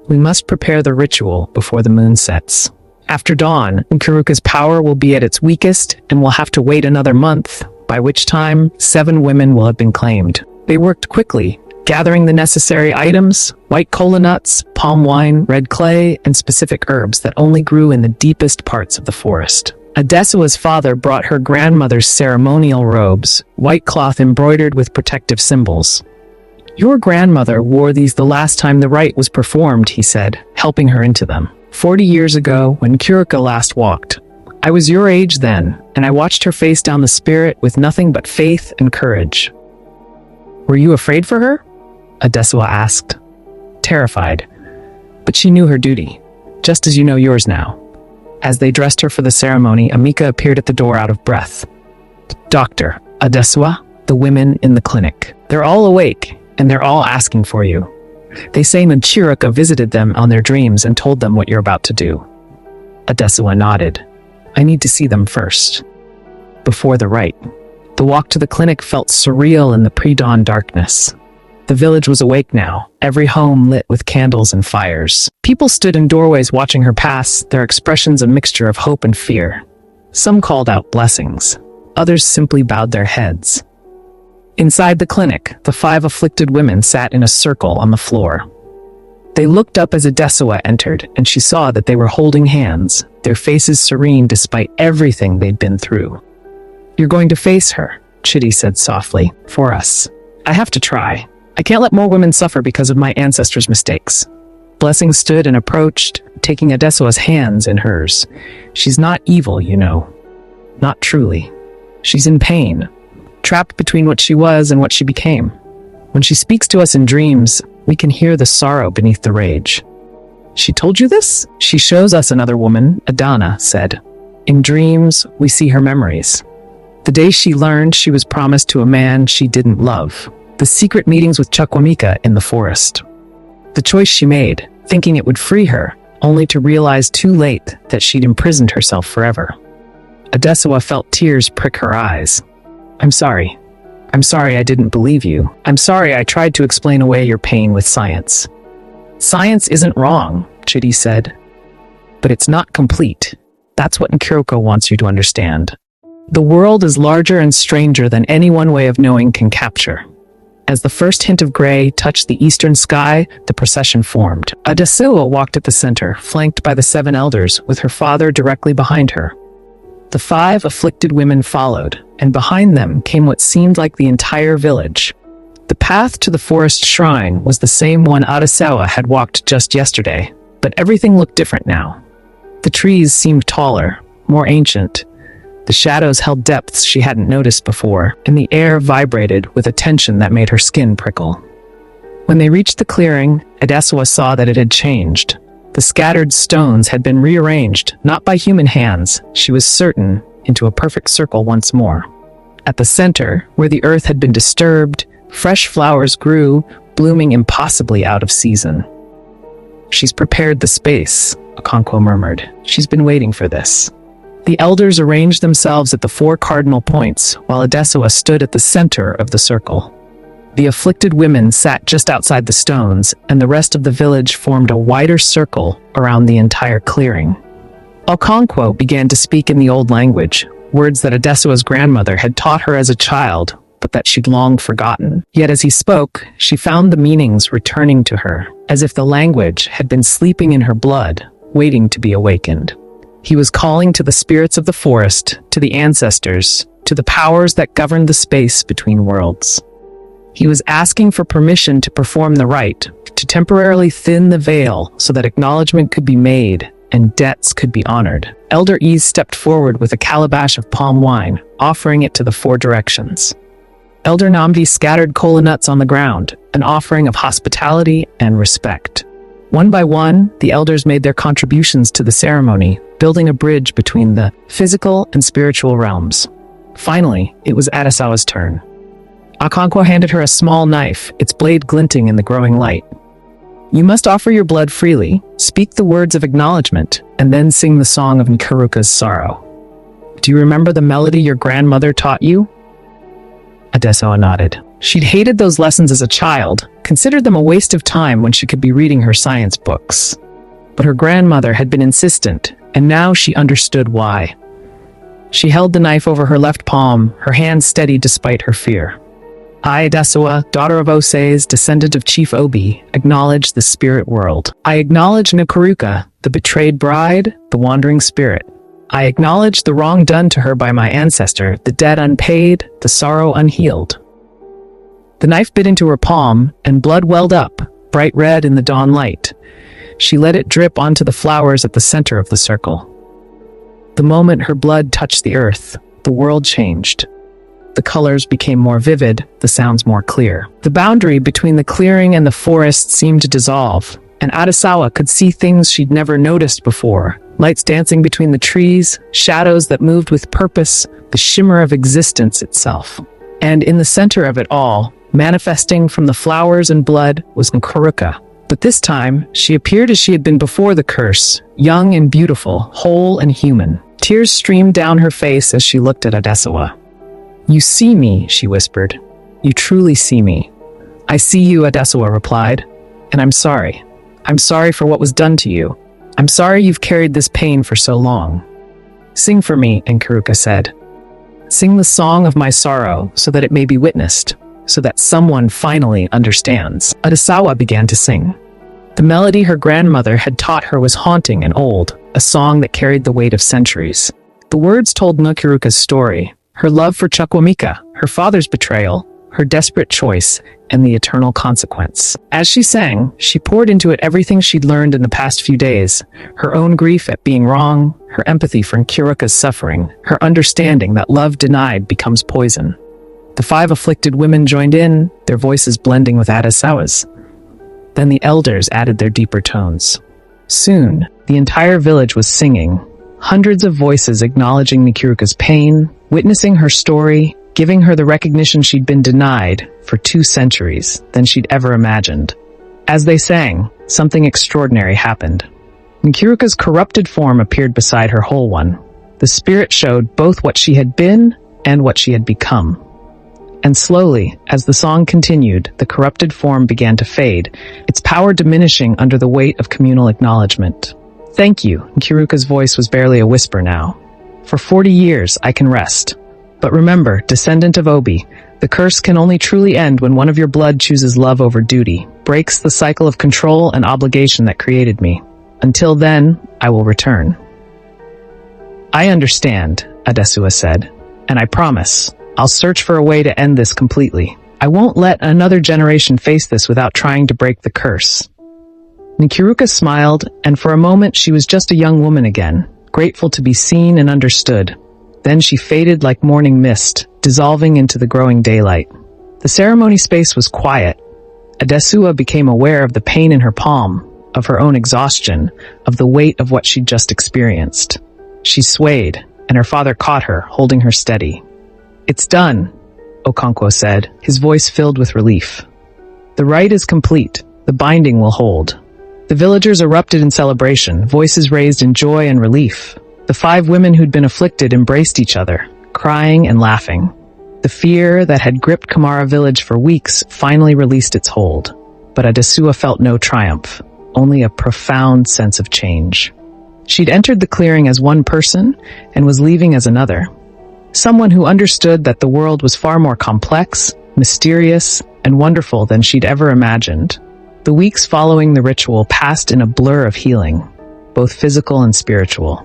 We must prepare the ritual before the moon sets. After dawn, Nkurika's power will be at its weakest and we'll have to wait another month, by which time 7 women will have been claimed. They worked quickly, gathering the necessary items, white kola nuts, palm wine, red clay, and specific herbs that only grew in the deepest parts of the forest. Adesua's father brought her grandmother's ceremonial robes, white cloth embroidered with protective symbols. Your grandmother wore these the last time the rite was performed, he said, helping her into them. 40 years ago, when Nkurika last walked. I was your age then, and I watched her face down the spirit with nothing but faith and courage. Were you afraid for her? Adesua asked. Terrified. But she knew her duty, just as you know yours now. As they dressed her for the ceremony, Amika appeared at the door out of breath. Doctor, Adesua, the women in the clinic. They're all awake, and they're all asking for you. They say Nkurika visited them on their dreams and told them what you're about to do. Adesua nodded. I need to see them first. Before the rite. The walk to the clinic felt surreal in the pre-dawn darkness. The village was awake now, every home lit with candles and fires. People stood in doorways watching her pass, their expressions a mixture of hope and fear. Some called out blessings. Others simply bowed their heads. Inside the clinic, the 5 afflicted women sat in a circle on the floor. They looked up as Adesua entered, and she saw that they were holding hands, their faces serene despite everything they'd been through. You're going to face her, Chidi said softly, for us. I have to try. I can't let more women suffer because of my ancestors' mistakes. Blessing stood and approached, taking Adesua's hands in hers. She's not evil, you know. Not truly. She's in pain, trapped between what she was and what she became. When she speaks to us in dreams, we can hear the sorrow beneath the rage. She told you this? She shows us another woman, Adana said. In dreams, we see her memories. The day she learned she was promised to a man she didn't love. The secret meetings with Chukwuemeka in the forest. The choice she made, thinking it would free her, only to realize too late that she'd imprisoned herself forever. Adesewa felt tears prick her eyes. I'm sorry. I'm sorry I didn't believe you. I'm sorry I tried to explain away your pain with science. Science isn't wrong, Chidi said. But it's not complete. That's what Nkiruka wants you to understand. The world is larger and stranger than any one way of knowing can capture. As the first hint of gray touched the eastern sky, the procession formed. Adesewa walked at the center, flanked by the 7 elders, with her father directly behind her. The 5 afflicted women followed, and behind them came what seemed like the entire village. The path to the forest shrine was the same one Adesewa had walked just yesterday, but everything looked different now. The trees seemed taller, more ancient. The shadows held depths she hadn't noticed before, and the air vibrated with a tension that made her skin prickle. When they reached the clearing, Adesewa saw that it had changed. The scattered stones had been rearranged, not by human hands, she was certain, into a perfect circle once more. At the center, where the earth had been disturbed, fresh flowers grew, blooming impossibly out of season. She's prepared the space, Okonkwo murmured. She's been waiting for this. The elders arranged themselves at the 4 cardinal points, while Adesewa stood at the center of the circle. The afflicted women sat just outside the stones, and the rest of the village formed a wider circle around the entire clearing. Okonkwo began to speak in the old language, words that Adesewa's grandmother had taught her as a child, but that she'd long forgotten. Yet as he spoke, she found the meanings returning to her, as if the language had been sleeping in her blood, waiting to be awakened. He was calling to the spirits of the forest, to the ancestors, to the powers that governed the space between worlds. He was asking for permission to perform the rite, to temporarily thin the veil so that acknowledgement could be made and debts could be honored. Elder Ease stepped forward with a calabash of palm wine, offering it to the 4 directions. Elder Namdi scattered kola nuts on the ground, an offering of hospitality and respect. One by one, the elders made their contributions to the ceremony, building a bridge between the physical and spiritual realms. Finally, it was Adesewa's turn. Okonkwo handed her a small knife, its blade glinting in the growing light. You must offer your blood freely, speak the words of acknowledgement, and then sing the song of Nkiruka's sorrow. Do you remember the melody your grandmother taught you? Adesewa nodded. She'd hated those lessons as a child, considered them a waste of time when she could be reading her science books. But her grandmother had been insistent, and now she understood why. She held the knife over her left palm, her hand steady despite her fear. I, Adesewa, daughter of Ose's, descendant of Chief Obi, acknowledge the spirit world. I acknowledge Nkiruka, the betrayed bride, the wandering spirit. I acknowledge the wrong done to her by my ancestor, the debt unpaid, the sorrow unhealed. The knife bit into her palm, and blood welled up, bright red in the dawn light. She let it drip onto the flowers at the center of the circle. The moment her blood touched the earth, the world changed. The colors became more vivid, the sounds more clear. The boundary between the clearing and the forest seemed to dissolve, and Adesewa could see things she'd never noticed before. Lights dancing between the trees, shadows that moved with purpose, the shimmer of existence itself. And in the center of it all, manifesting from the flowers and blood, was Nkiruka. But this time, she appeared as she had been before the curse, young and beautiful, whole and human. Tears streamed down her face as she looked at Adesewa. You see me, she whispered. You truly see me. I see you, Adesewa replied. And I'm sorry. I'm sorry for what was done to you. I'm sorry you've carried this pain for so long. Sing for me, Nkiruka said. Sing the song of my sorrow so that it may be witnessed, so that someone finally understands. Adesewa began to sing. The melody her grandmother had taught her was haunting and old, a song that carried the weight of centuries. The words told Nkiruka's story, her love for Chukwuemeka, her father's betrayal, her desperate choice, and the eternal consequence. As she sang, she poured into it everything she'd learned in the past few days, her own grief at being wrong, her empathy for Nkiruka's suffering, her understanding that love denied becomes poison. The 5 afflicted women joined in, their voices blending with Adesewa's. Then the elders added their deeper tones. Soon, the entire village was singing, hundreds of voices acknowledging Nkiruka's pain, witnessing her story, giving her the recognition she'd been denied for 2 centuries than she'd ever imagined. As they sang, something extraordinary happened. Nkiruka's corrupted form appeared beside her whole one. The spirit showed both what she had been and what she had become. And slowly, as the song continued, the corrupted form began to fade, its power diminishing under the weight of communal acknowledgement. "Thank you," Nkiruka's voice was barely a whisper now. "For 40 years, I can rest. But remember, descendant of Obi, the curse can only truly end when one of your blood chooses love over duty, breaks the cycle of control and obligation that created me. Until then, I will return." "I understand," Adesua said, "and I promise, I'll search for a way to end this completely. I won't let another generation face this without trying to break the curse." Nkiruka smiled, and for a moment she was just a young woman again, grateful to be seen and understood. Then she faded like morning mist, dissolving into the growing daylight. The ceremony space was quiet. Adesua became aware of the pain in her palm, of her own exhaustion, of the weight of what she'd just experienced. She swayed, and her father caught her, holding her steady. "It's done," Okonkwo said, his voice filled with relief. "The rite is complete. The binding will hold." The villagers erupted in celebration, voices raised in joy and relief. The 5 women who'd been afflicted embraced each other, crying and laughing. The fear that had gripped Kamara village for weeks finally released its hold. But Adesua felt no triumph, only a profound sense of change. She'd entered the clearing as one person and was leaving as another. Someone who understood that the world was far more complex, mysterious, and wonderful than she'd ever imagined. The weeks following the ritual passed in a blur of healing, both physical and spiritual.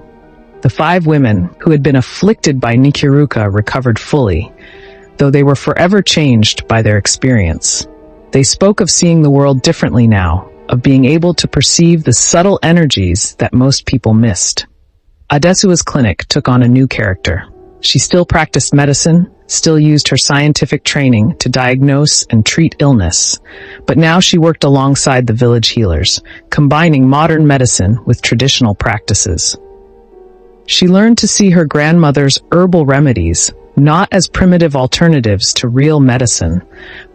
The 5 women who had been afflicted by Nkiruka recovered fully, though they were forever changed by their experience. They spoke of seeing the world differently now, of being able to perceive the subtle energies that most people missed. Adesua's clinic took on a new character. She still practiced medicine, still used her scientific training to diagnose and treat illness, but now she worked alongside the village healers, combining modern medicine with traditional practices. She learned to see her grandmother's herbal remedies not as primitive alternatives to real medicine,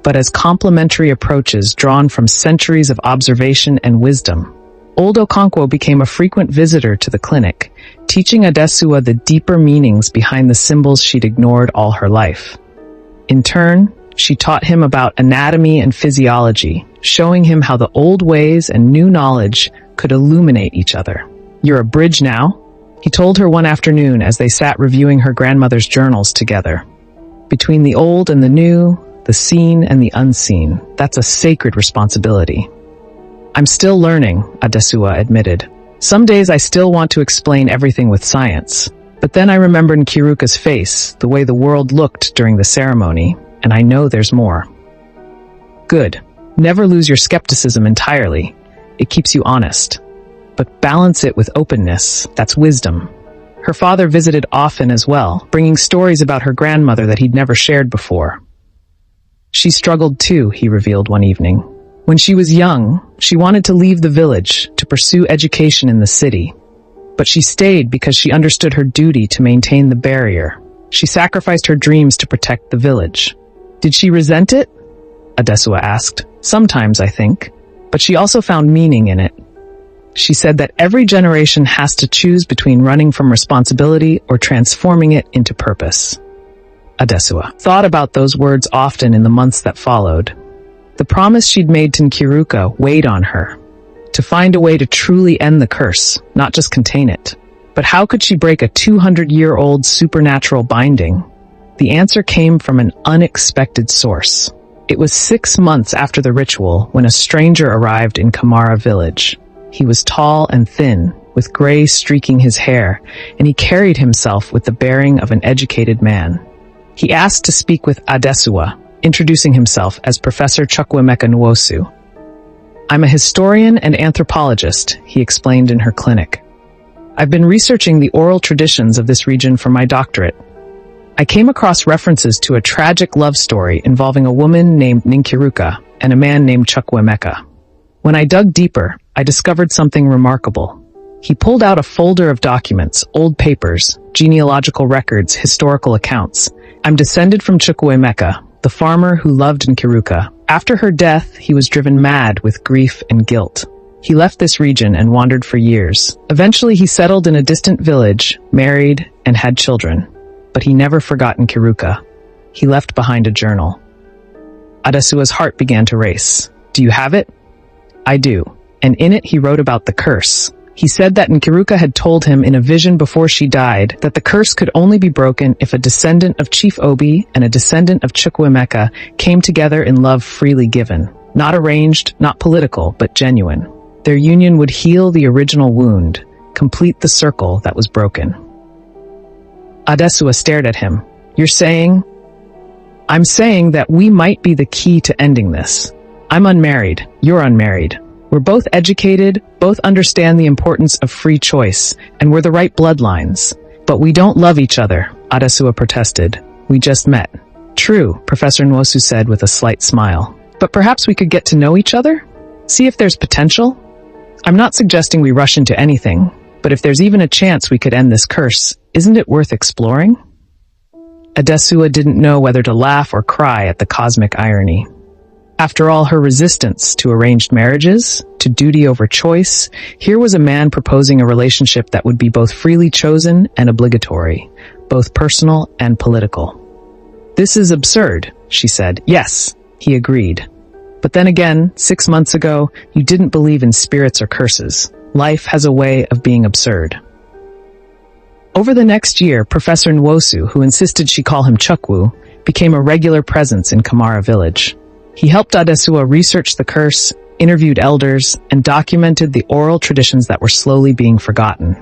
but as complementary approaches drawn from centuries of observation and wisdom. Old Okonkwo became a frequent visitor to the clinic, teaching Adesua the deeper meanings behind the symbols she'd ignored all her life. In turn, she taught him about anatomy and physiology, showing him how the old ways and new knowledge could illuminate each other. "You're a bridge now," he told her one afternoon as they sat reviewing her grandmother's journals together. "Between the old and the new, the seen and the unseen, that's a sacred responsibility." "I'm still learning," Adesua admitted. "Some days I still want to explain everything with science. But then I remember Nkiruka's face, the way the world looked during the ceremony, and I know there's more." "Good. Never lose your skepticism entirely. It keeps you honest. But balance it with openness. That's wisdom." Her father visited often as well, bringing stories about her grandmother that he'd never shared before. "She struggled too," he revealed one evening. "When she was young, she wanted to leave the village to pursue education in the city. But she stayed because she understood her duty to maintain the barrier. She sacrificed her dreams to protect the village." "Did she resent it?" Adesua asked. "Sometimes, I think. But she also found meaning in it. She said that every generation has to choose between running from responsibility or transforming it into purpose." Adesua thought about those words often in the months that followed. The promise she'd made to Nkiruka weighed on her. To find a way to truly end the curse, not just contain it. But how could she break a 200-year-old supernatural binding? The answer came from an unexpected source. It was 6 months after the ritual when a stranger arrived in Kamara village. He was tall and thin, with gray streaking his hair, and he carried himself with the bearing of an educated man. He asked to speak with Adesua, introducing himself as Professor Chukwuemeka Nwosu. "I'm a historian and anthropologist," he explained in her clinic. "I've been researching the oral traditions of this region for my doctorate. I came across references to a tragic love story involving a woman named Nkiruka and a man named Chukwuemeka. When I dug deeper, I discovered something remarkable. He pulled out a folder of documents, old papers, genealogical records, historical accounts. I'm descended from Chukwuemeka, the farmer who loved Nkiruka. After her death, he was driven mad with grief and guilt. He left this region and wandered for years. Eventually, he settled in a distant village, married, and had children. But he never forgot Nkiruka. He left behind a journal. Adesuwa's heart began to race. Do you have it? I do. And in it, he wrote about the curse. He said that Nkiruka had told him in a vision before she died that the curse could only be broken if a descendant of Chief Obi and a descendant of Chukwuemeka came together in love freely given. Not arranged, not political, but genuine. Their union would heal the original wound, complete the circle that was broken. Adesuwa stared at him. You're saying? I'm saying that we might be the key to ending this. I'm unmarried. You're unmarried. We're both educated, both understand the importance of free choice, and we're the right bloodlines. But we don't love each other, Adesuwa protested. We just met. True, Professor Nwosu said with a slight smile. But perhaps we could get to know each other? See if there's potential? I'm not suggesting we rush into anything, but if there's even a chance we could end this curse, isn't it worth exploring? Adesuwa didn't know whether to laugh or cry at the cosmic irony. After all her resistance to arranged marriages, to duty over choice, here was a man proposing a relationship that would be both freely chosen and obligatory, both personal and political. This is absurd, she said. Yes, he agreed. But then again, 6 months ago, you didn't believe in spirits or curses. Life has a way of being absurd. Over the next year, Professor Nwosu, who insisted she call him Chukwu, became a regular presence in Kamara village. He helped Adesuwa research the curse, interviewed elders, and documented the oral traditions that were slowly being forgotten.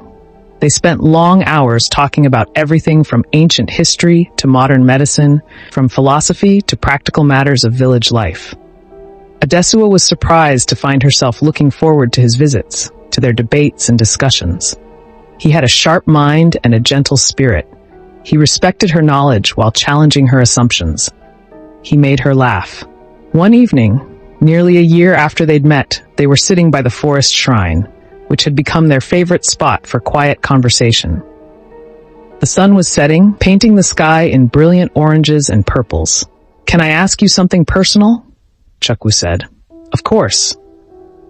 They spent long hours talking about everything from ancient history to modern medicine, from philosophy to practical matters of village life. Adesuwa was surprised to find herself looking forward to his visits, to their debates and discussions. He had a sharp mind and a gentle spirit. He respected her knowledge while challenging her assumptions. He made her laugh. One evening, nearly a year after they'd met, they were sitting by the forest shrine, which had become their favorite spot for quiet conversation. The sun was setting, painting the sky in brilliant oranges and purples. Can I ask you something personal? Chukwu said. Of course.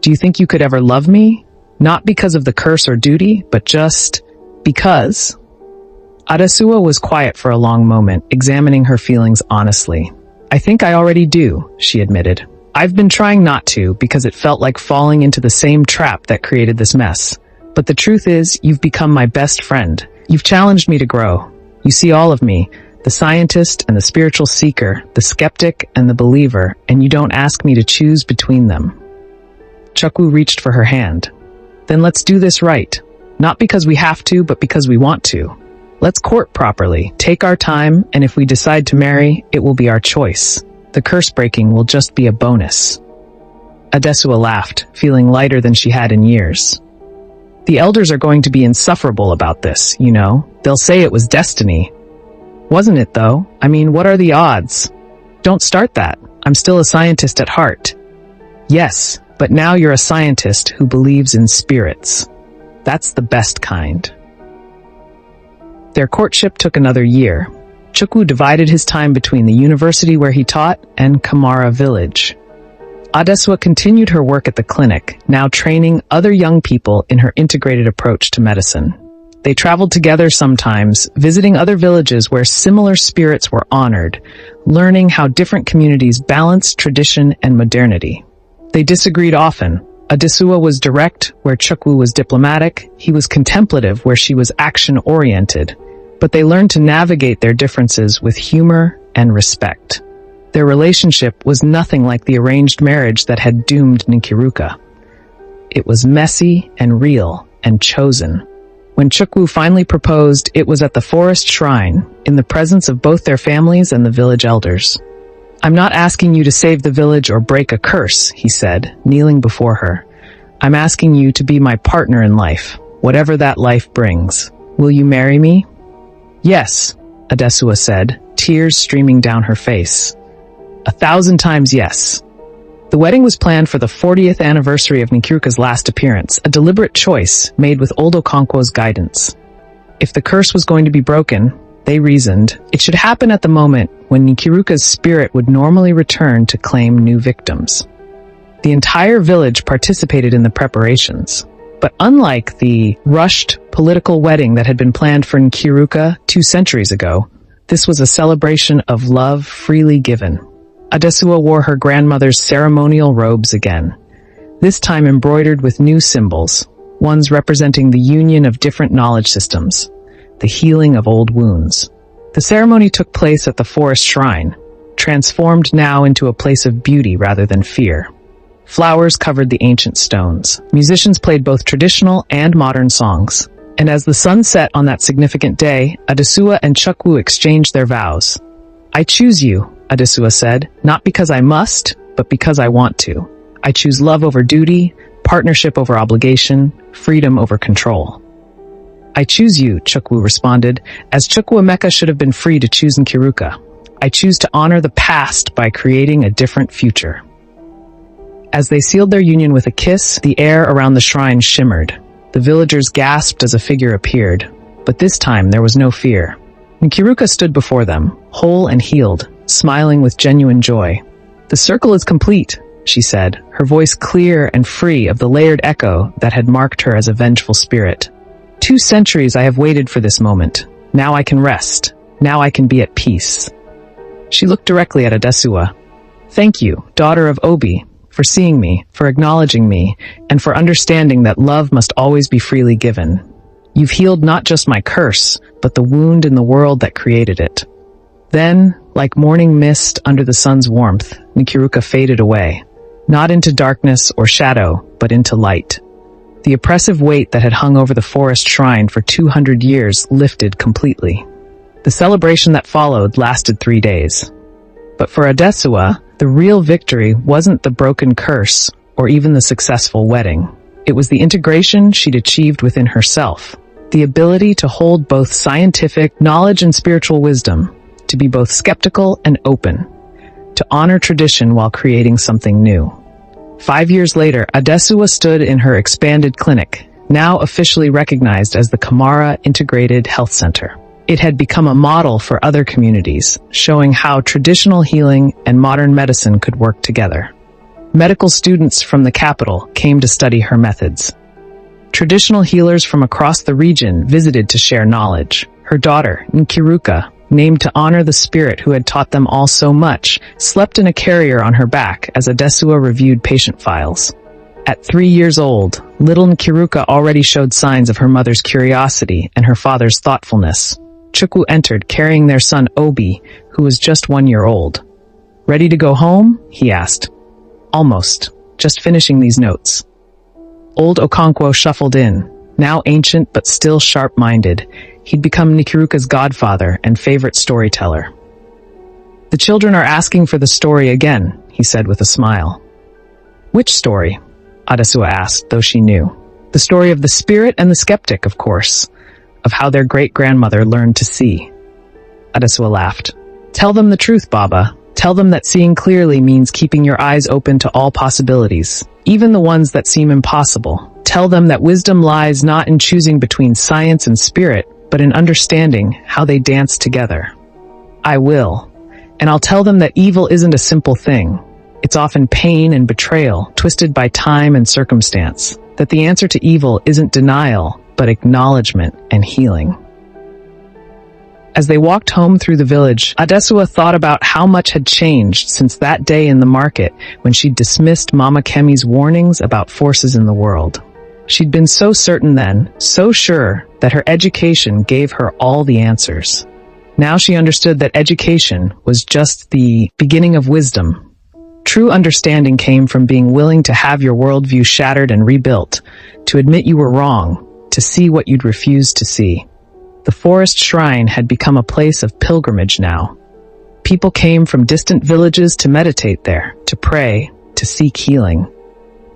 Do you think you could ever love me? Not because of the curse or duty, but just because. Adesuwa was quiet for a long moment, examining her feelings honestly. I think I already do, she admitted. I've been trying not to because it felt like falling into the same trap that created this mess. But the truth is, you've become my best friend. You've challenged me to grow. You see all of me, the scientist and the spiritual seeker, the skeptic and the believer, and you don't ask me to choose between them. Chukwu reached for her hand. Then let's do this right. Not because we have to, but because we want to. Let's court properly, take our time, and if we decide to marry, it will be our choice. The curse breaking will just be a bonus. Adesuwa laughed, feeling lighter than she had in years. The elders are going to be insufferable about this, you know. They'll say it was destiny. Wasn't it, though? I mean, what are the odds? Don't start that. I'm still a scientist at heart. Yes, but now you're a scientist who believes in spirits. That's the best kind. Their courtship took another year. Chukwu divided his time between the university where he taught and Kamara village. Adesuwa continued her work at the clinic, now training other young people in her integrated approach to medicine. They traveled together sometimes, visiting other villages where similar spirits were honored, learning how different communities balanced tradition and modernity. They disagreed often. Adesuwa was direct, where Chukwu was diplomatic. He was contemplative, where she was action-oriented. But they learned to navigate their differences with humor and respect. Their relationship was nothing like the arranged marriage that had doomed Nkiruka. It was messy and real and chosen. When Chukwu finally proposed, it was at the forest shrine, in the presence of both their families and the village elders. I'm not asking you to save the village or break a curse, he said, kneeling before her. I'm asking you to be my partner in life, whatever that life brings. Will you marry me? Yes, Adesuwa said, tears streaming down her face. 1,000 times yes. The wedding was planned for the 40th anniversary of Nkiruka's last appearance, a deliberate choice made with old Okonkwo's guidance. If the curse was going to be broken, they reasoned, it should happen at the moment when Nkiruka's spirit would normally return to claim new victims. The entire village participated in the preparations. But unlike the rushed political wedding that had been planned for Nkiruka 2 centuries ago, this was a celebration of love freely given. Adesua wore her grandmother's ceremonial robes again, this time embroidered with new symbols, ones representing the union of different knowledge systems, the healing of old wounds. The ceremony took place at the forest shrine, transformed now into a place of beauty rather than fear. Flowers covered the ancient stones. Musicians played both traditional and modern songs. And as the sun set on that significant day, Adesua and Chukwu exchanged their vows. "I choose you," Adesua said, "not because I must, but because I want to. I choose love over duty, partnership over obligation, freedom over control." "I choose you," Chukwu responded, "as Chukwuemeka should have been free to choose Nkiruka. I choose to honor the past by creating a different future." As they sealed their union with a kiss, the air around the shrine shimmered. The villagers gasped as a figure appeared, but this time there was no fear. Nkiruka stood before them, whole and healed, smiling with genuine joy. "The circle is complete," she said, her voice clear and free of the layered echo that had marked her as a vengeful spirit. 2 centuries I have waited for this moment. Now I can rest. Now I can be at peace." She looked directly at Adesua. "Thank you, daughter of Obi, for seeing me, for acknowledging me, and for understanding that love must always be freely given. You've healed not just my curse, but the wound in the world that created it." Then, like morning mist under the sun's warmth, Nkiruka faded away, not into darkness or shadow, but into light. The oppressive weight that had hung over the forest shrine for 200 years lifted completely. The celebration that followed lasted 3 days. But for Adesua, the real victory wasn't the broken curse or even the successful wedding. It was the integration she'd achieved within herself, the ability to hold both scientific knowledge and spiritual wisdom, to be both skeptical and open, to honor tradition while creating something new. 5 years later, Adesua stood in her expanded clinic, now officially recognized as the Kamara Integrated Health Center. It had become a model for other communities, showing how traditional healing and modern medicine could work together. Medical students from the capital came to study her methods. Traditional healers from across the region visited to share knowledge. Her daughter, Nkiruka, named to honor the spirit who had taught them all so much, slept in a carrier on her back as Adesua reviewed patient files. At 3 years old, little Nkiruka already showed signs of her mother's curiosity and her father's thoughtfulness. Chukwu entered, carrying their son Obi, who was just 1 year old. "Ready to go home?" he asked. "Almost. Just finishing these notes." Old Okonkwo shuffled in, now ancient but still sharp-minded. He'd become Nkiruka's godfather and favorite storyteller. "The children are asking for the story again," he said with a smile. "Which story?" Adesua asked, though she knew. "The story of the spirit and the skeptic, of course. Of how their great-grandmother learned to see." Adesua laughed. "Tell them the truth, Baba. Tell them that seeing clearly means keeping your eyes open to all possibilities, even the ones that seem impossible. Tell them that wisdom lies not in choosing between science and spirit, but in understanding how they dance together." "I will. And I'll tell them that evil isn't a simple thing. It's often pain and betrayal, twisted by time and circumstance. That the answer to evil isn't denial, but acknowledgement and healing." As they walked home through the village, Adesua thought about how much had changed since that day in the market when she'd dismissed Mama Kemi's warnings about forces in the world. She'd been so certain then, so sure, that her education gave her all the answers. Now she understood that education was just the beginning of wisdom. True understanding came from being willing to have your worldview shattered and rebuilt, to admit you were wrong, to see what you'd refused to see. The forest shrine had become a place of pilgrimage now. People came from distant villages to meditate there, to pray, to seek healing.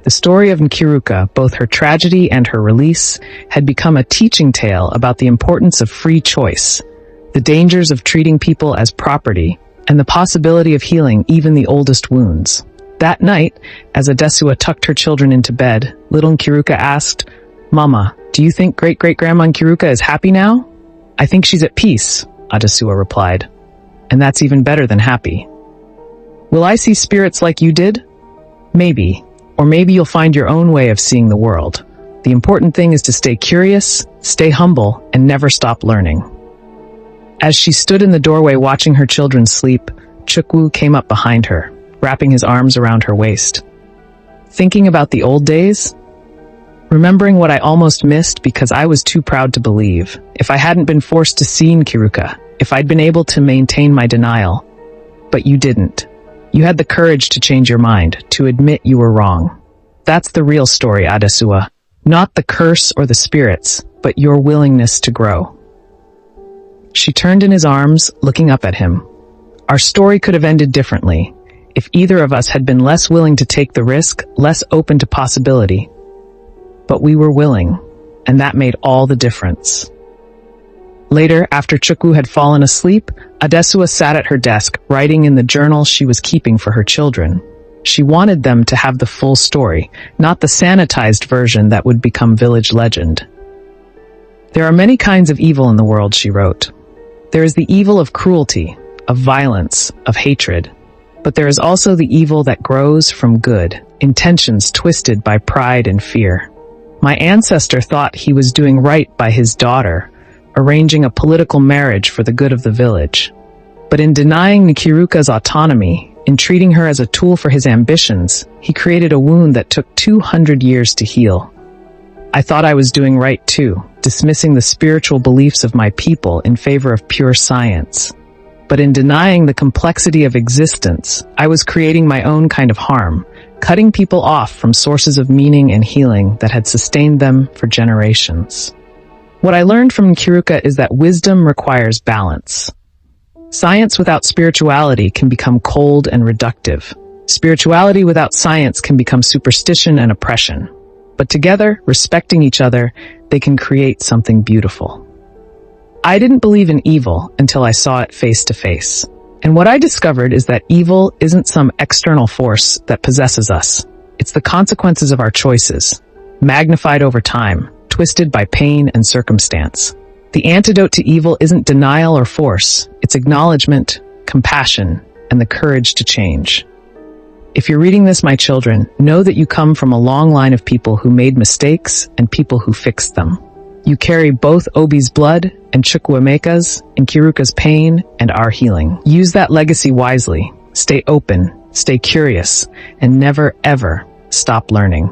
The story of Nkiruka, both her tragedy and her release, had become a teaching tale about the importance of free choice, the dangers of treating people as property, and the possibility of healing even the oldest wounds. That night, as Adesua tucked her children into bed, little Nkiruka asked, "Mama, do you think great-great-grandma Nkiruka is happy now?" "I think she's at peace," Adesua replied. "And that's even better than happy." "Will I see spirits like you did?" "Maybe. Or maybe you'll find your own way of seeing the world. The important thing is to stay curious, stay humble, and never stop learning." As she stood in the doorway watching her children sleep, Chukwu came up behind her, wrapping his arms around her waist. "Thinking about the old days? Remembering what I almost missed because I was too proud to believe. If I hadn't been forced to see Nkiruka, if I'd been able to maintain my denial. But you didn't. You had the courage to change your mind, to admit you were wrong. That's the real story, Adesua. Not the curse or the spirits, but your willingness to grow." She turned in his arms, looking up at him. Our story could have ended differently, if either of us had been less willing to take the risk, less open to possibility. But we were willing, and that made all the difference. Later, after Chukwu had fallen asleep, Adesua sat at her desk, writing in the journal she was keeping for her children. She wanted them to have the full story, not the sanitized version that would become village legend. "There are many kinds of evil in the world," she wrote. "There is the evil of cruelty, of violence, of hatred. But there is also the evil that grows from good, intentions twisted by pride and fear. My ancestor thought he was doing right by his daughter, arranging a political marriage for the good of the village. But in denying Nkiruka's autonomy, in treating her as a tool for his ambitions, he created a wound that took 200 years to heal. I thought I was doing right too, dismissing the spiritual beliefs of my people in favor of pure science. But in denying the complexity of existence, I was creating my own kind of harm, cutting people off from sources of meaning and healing that had sustained them for generations. What I learned from Nkiruka is that wisdom requires balance. Science without spirituality can become cold and reductive. Spirituality without science can become superstition and oppression. But together, respecting each other, they can create something beautiful. I didn't believe in evil until I saw it face to face. And what I discovered is that evil isn't some external force that possesses us. It's the consequences of our choices, magnified over time, twisted by pain and circumstance. The antidote to evil isn't denial or force, it's acknowledgement, compassion, and the courage to change. If you're reading this, my children, know that you come from a long line of people who made mistakes and people who fixed them. You carry both Obi's blood and Chukwuemeka's, Nkiruka's pain, and our healing. Use that legacy wisely. Stay open, stay curious, and never, ever stop learning.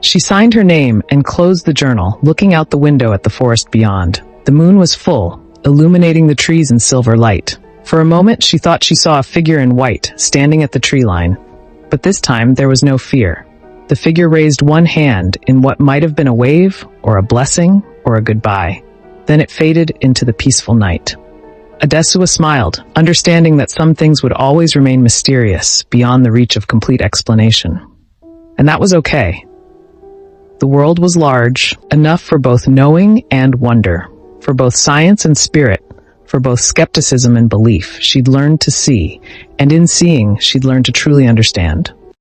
She signed her name and closed the journal, looking out the window at the forest beyond. The moon was full, illuminating the trees in silver light. For a moment, she thought she saw a figure in white, standing at the tree line. But this time, there was no fear. The figure raised one hand in what might have been a wave, or a blessing, or a goodbye. Then it faded into the peaceful night. Adesua smiled, understanding that some things would always remain mysterious, beyond the reach of complete explanation. And that was okay. The world was large, enough for both knowing and wonder, for both science and spirit, for both skepticism and belief. She'd learned to see, and in seeing, she'd learned to truly understand.